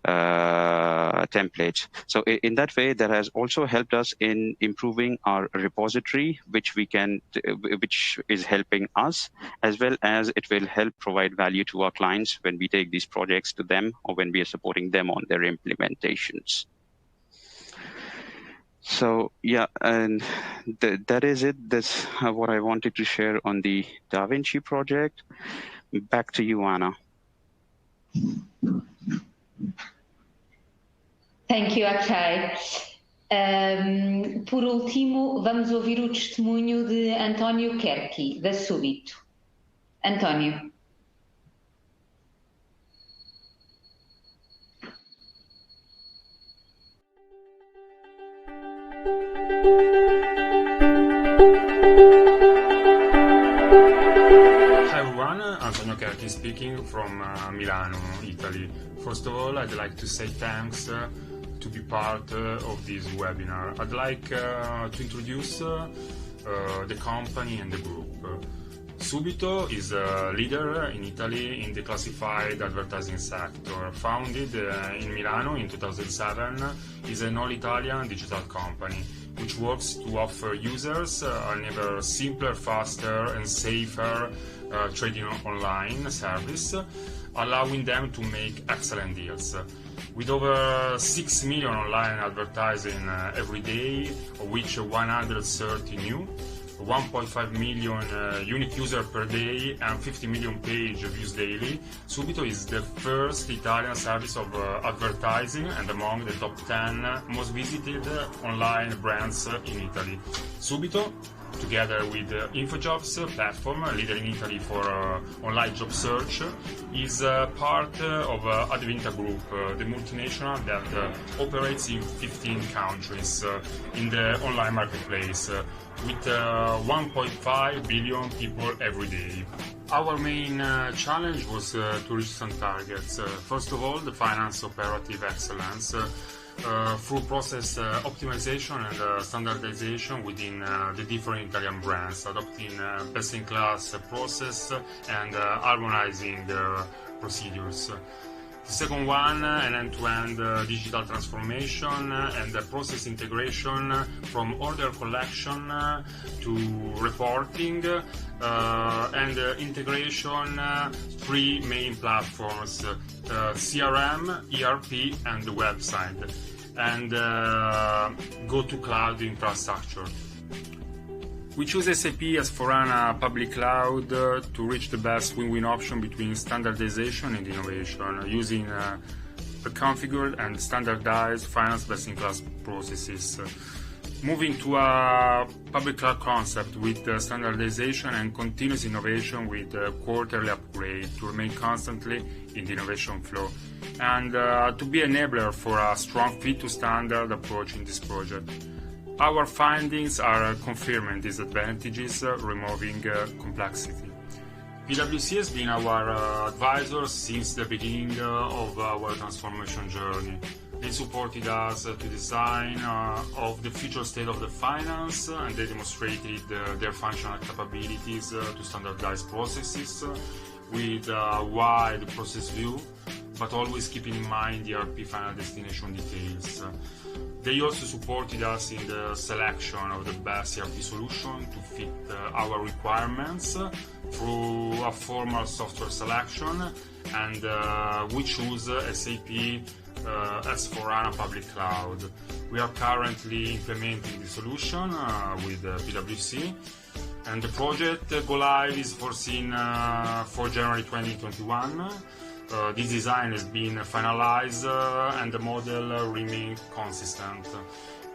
templates. So in that way, that has also helped us in improving our repository, which is helping us, as well as it will help provide value to our clients when we take these projects to them or when we are supporting them on their implementations. So yeah, and that is it. That's what I wanted to share on the DaVinci project. Back to you, Ana. Thank you, Akshay. Por último, vamos ouvir o testemunho de António Kerki, da Súbito. António. Hi everyone, Antonio Kerki speaking from Milano, Italy. First of all, I'd like to say thanks to be part of this webinar. I'd like to introduce the company and the group. Subito is a leader in Italy in the classified advertising sector. Founded in Milano in 2007, is an all-Italian digital company which works to offer users an ever simpler, faster and safer trading online service, allowing them to make excellent deals. With over 6 million online advertising every day, of which 130 new, 1.5 million unique users per day and 50 million page views daily, Subito is the first Italian service of advertising and among the top 10 most visited online brands in Italy. Subito, together with InfoJobs platform, a leader in Italy for online job search, is part of Advinta Group, the multinational that operates in 15 countries in the online marketplace, with 1.5 billion people every day. Our main challenge was to reach some targets. First of all, the finance operative excellence, through process optimization and standardization within the different Italian brands, adopting best-in-class process and harmonizing procedures. The second one, an end-to-end digital transformation and process integration from order collection to reporting and integration, three main platforms, CRM, ERP and the website, and go-to-cloud infrastructure. We choose SAP S/4HANA Public Cloud to reach the best win-win option between standardization and innovation, using pre-configured and standardized finance best-in-class processes. Moving to a public cloud concept with standardization and continuous innovation with quarterly upgrade to remain constantly in the innovation flow, and to be enabler for a strong fit-to-standard approach in this project. Our findings are confirming these advantages, removing complexity. PwC has been our advisor since the beginning of our transformation journey. They supported us to design of the future state of the finance, and they demonstrated their functional capabilities to standardize processes with a wide process view, but always keeping in mind the ERP final destination details. They also supported us in the selection of the best ERP solution to fit our requirements through a formal software selection, and we choose SAP S/4HANA Public Cloud. We are currently implementing the solution with PwC, and the project go live is foreseen for January 2021. This design has been finalized and the model remains consistent.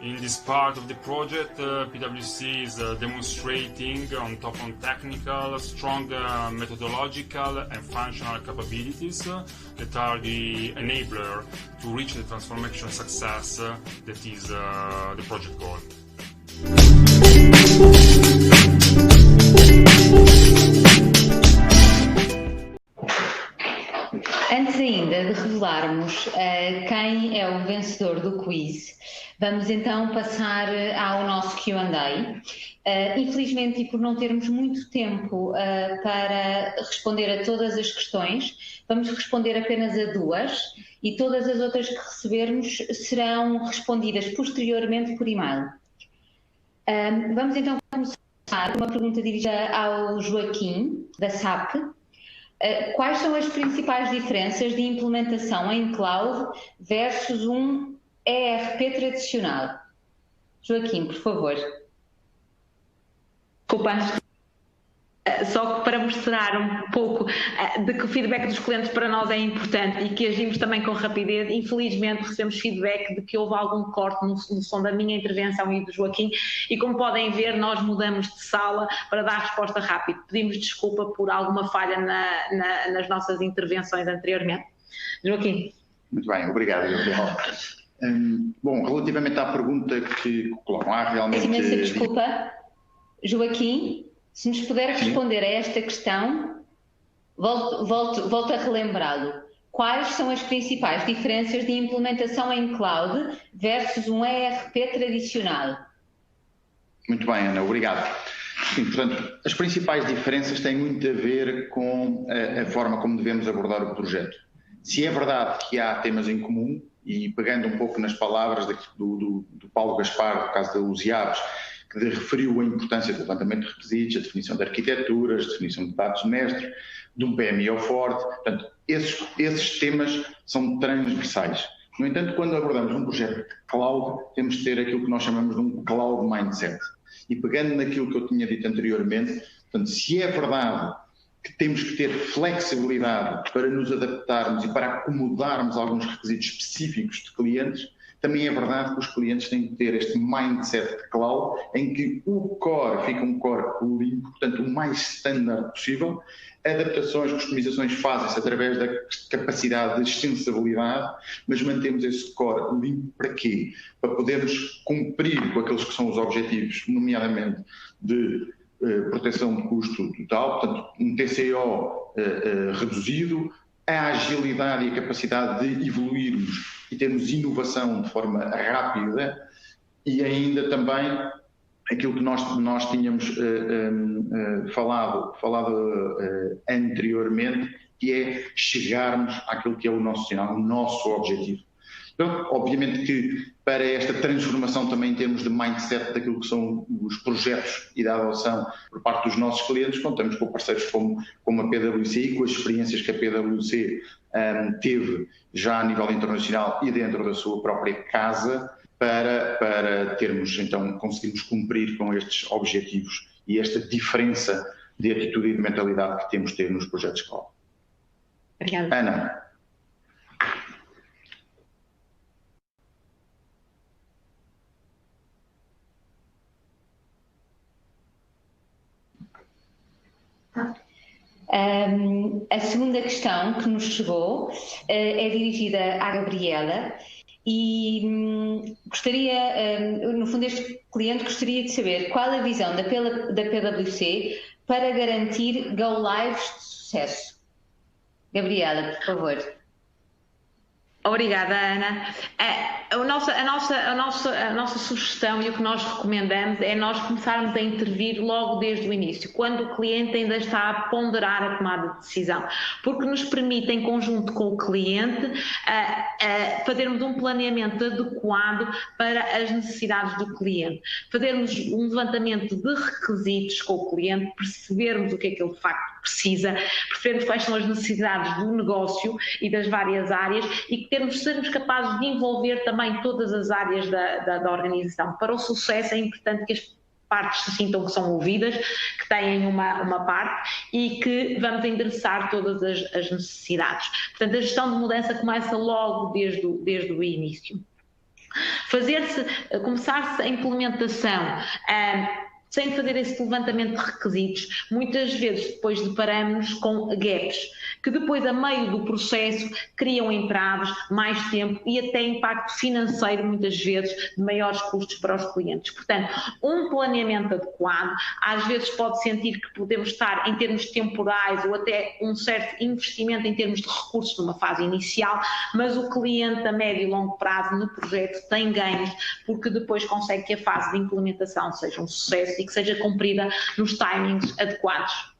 In this part of the project, PwC is demonstrating, on top of technical, strong methodological and functional capabilities that are the enabler to reach the transformation success that is the project goal. Antes ainda de revelarmos quem é o vencedor do quiz, vamos então passar ao nosso Q&A. Infelizmente, e por não termos muito tempo para responder a todas as questões, vamos responder apenas a 2 e todas as outras que recebermos serão respondidas posteriormente por e-mail. Vamos então começar com uma pergunta dirigida ao Joaquim, da SAP. Quais são as principais diferenças de implementação em cloud versus um ERP tradicional? Joaquim, por favor. Desculpa, só para mostrar um pouco de que o feedback dos clientes para nós é importante e que agimos também com rapidez. Infelizmente recebemos feedback de que houve algum corte no som da minha intervenção e do Joaquim, e como podem ver nós mudamos de sala para dar resposta rápida. Pedimos desculpa por alguma falha nas nossas intervenções anteriormente. Joaquim. Muito bem, obrigado, Gabriel. Bom, relativamente à pergunta que colocam, há realmente... Imensa desculpa, Joaquim. Se nos puder responder a esta questão, volto a relembrá-lo. Quais são as principais diferenças de implementação em cloud versus um ERP tradicional? Muito bem, Ana, obrigado. Sim, portanto, as principais diferenças têm muito a ver com a forma como devemos abordar o projeto. Se é verdade que há temas em comum, e pegando um pouco nas palavras do Paulo Gaspar, no caso da Luziaves, que referiu a importância do levantamento de requisitos, a definição de arquiteturas, a definição de dados mestres, de um PMO forte. Portanto, esses temas são transversais. No entanto, quando abordamos um projeto de cloud, temos de ter aquilo que nós chamamos de um cloud mindset. E pegando naquilo que eu tinha dito anteriormente, portanto, se é verdade que temos que ter flexibilidade para nos adaptarmos e para acomodarmos alguns requisitos específicos de clientes, também é verdade que os clientes têm que ter este mindset de cloud, em que o core fica um core limpo, portanto o mais standard possível. Adaptações, customizações fazem-se através da capacidade de extensibilidade, mas mantemos esse core limpo para quê? Para podermos cumprir com aqueles que são os objetivos, nomeadamente de proteção de custo total, portanto um TCO reduzido, a agilidade e a capacidade de evoluirmos e termos inovação de forma rápida, e ainda também aquilo que nós tínhamos falado anteriormente, que é chegarmos àquilo que é o nosso sinal, o nosso objetivo. Então, obviamente que para esta transformação também em termos de mindset daquilo que são os projetos e da adoção por parte dos nossos clientes, contamos com parceiros como a PwC e com as experiências que a PwC teve já a nível internacional e dentro da sua própria casa para termos, então, conseguirmos cumprir com estes objetivos e esta diferença de atitude e de mentalidade que temos de ter nos projetos cloud. Obrigada. Ana. A segunda questão que nos chegou é dirigida à Gabriela e gostaria, no fundo este cliente gostaria de saber qual a visão da PwC para garantir go-lives de sucesso? Gabriela, por favor. Obrigada, Ana. A nossa sugestão e o que nós recomendamos é nós começarmos a intervir logo desde o início, quando o cliente ainda está a ponderar a tomada de decisão, porque nos permite, em conjunto com o cliente, fazermos um planeamento adequado para as necessidades do cliente, fazermos um levantamento de requisitos com o cliente, percebermos o que é que ele de facto precisa, percebermos quais são as necessidades do negócio e das várias áreas e sermos capazes de envolver também todas as áreas da organização. Para o sucesso é importante que as partes se sintam que são ouvidas, que têm uma parte e que vamos endereçar todas as necessidades. Portanto, a gestão de mudança começa logo desde o início. Começar-se a implementação sem fazer esse levantamento de requisitos, muitas vezes depois deparamos com gaps, que depois a meio do processo criam entraves, mais tempo e até impacto financeiro muitas vezes de maiores custos para os clientes. Portanto, um planeamento adequado, às vezes pode sentir que podemos estar em termos temporais ou até um certo investimento em termos de recursos numa fase inicial, mas o cliente a médio e longo prazo no projeto tem ganhos porque depois consegue que a fase de implementação seja um sucesso e que seja cumprida nos timings adequados.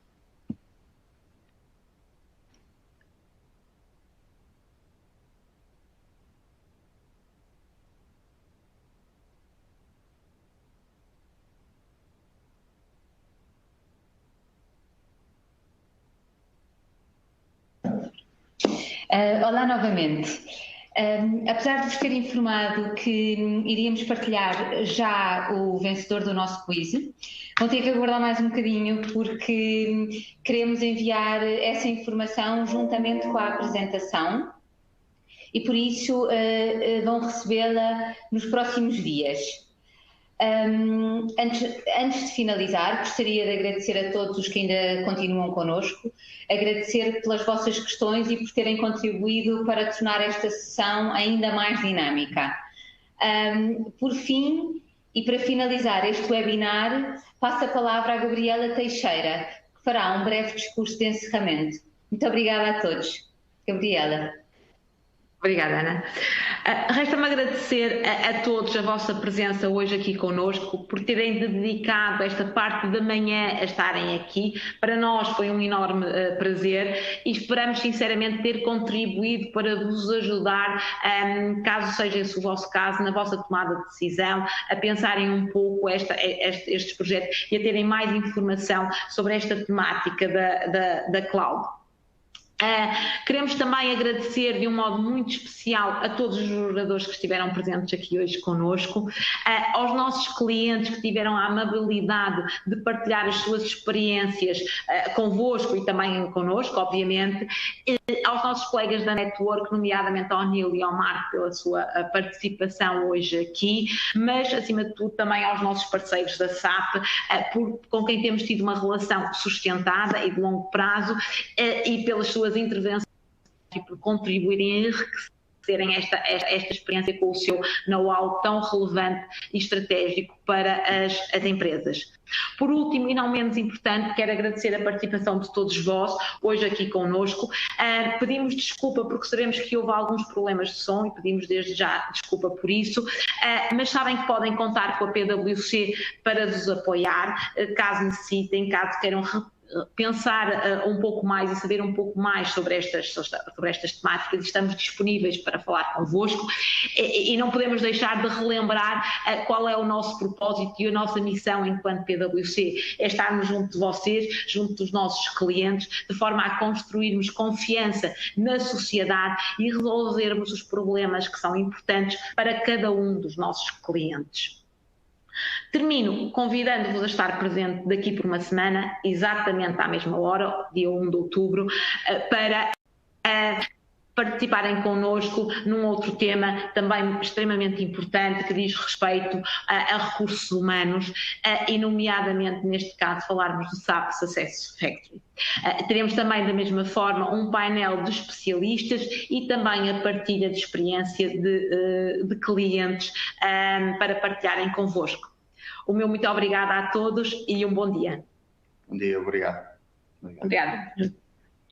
Olá novamente. Apesar de vos ter informado que iríamos partilhar já o vencedor do nosso quiz, vão ter que aguardar mais um bocadinho porque queremos enviar essa informação juntamente com a apresentação e por isso vão recebê-la nos próximos dias. Antes de finalizar, gostaria de agradecer a todos os que ainda continuam connosco, agradecer pelas vossas questões e por terem contribuído para tornar esta sessão ainda mais dinâmica. Por fim, e para finalizar este webinar, passo a palavra à Gabriela Teixeira, que fará um breve discurso de encerramento. Muito obrigada a todos. Gabriela. Obrigada, Ana. Resta-me agradecer a todos a vossa presença hoje aqui connosco, por terem dedicado esta parte da manhã a estarem aqui. Para nós foi um enorme prazer e esperamos sinceramente ter contribuído para vos ajudar, caso seja esse o vosso caso, na vossa tomada de decisão, a pensarem um pouco estes projetos e a terem mais informação sobre esta temática da cloud. Queremos também agradecer de um modo muito especial a todos os oradores que estiveram presentes aqui hoje connosco, aos nossos clientes que tiveram a amabilidade de partilhar as suas experiências convosco e também connosco, obviamente, aos nossos colegas da Network, nomeadamente ao Nilo e ao Marco pela sua participação hoje aqui, mas acima de tudo também aos nossos parceiros da SAP, com quem temos tido uma relação sustentada e de longo prazo e pelas suas intervenções e por contribuírem a enriquecerem esta experiência com o seu know-how tão relevante e estratégico para as empresas. Por último, e não menos importante, quero agradecer a participação de todos vós, hoje aqui connosco. Pedimos desculpa porque sabemos que houve alguns problemas de som e pedimos desde já desculpa por isso, mas sabem que podem contar com a PwC para vos apoiar, caso necessitem, caso queiram pensar um pouco mais e saber um pouco mais sobre estas temáticas. Estamos disponíveis para falar convosco e não podemos deixar de relembrar qual é o nosso propósito e a nossa missão enquanto PwC, é estarmos junto de vocês, junto dos nossos clientes, de forma a construirmos confiança na sociedade e resolvermos os problemas que são importantes para cada um dos nossos clientes. Termino convidando-vos a estar presente daqui por uma semana, exatamente à mesma hora, dia 1 de outubro, para participarem connosco num outro tema também extremamente importante que diz respeito a recursos humanos e nomeadamente neste caso falarmos do SAP Success Factory. Teremos também da mesma forma um painel de especialistas e também a partilha de experiência de clientes para partilharem convosco. O meu muito obrigada a todos e um bom dia. Bom dia, obrigado. Obrigada.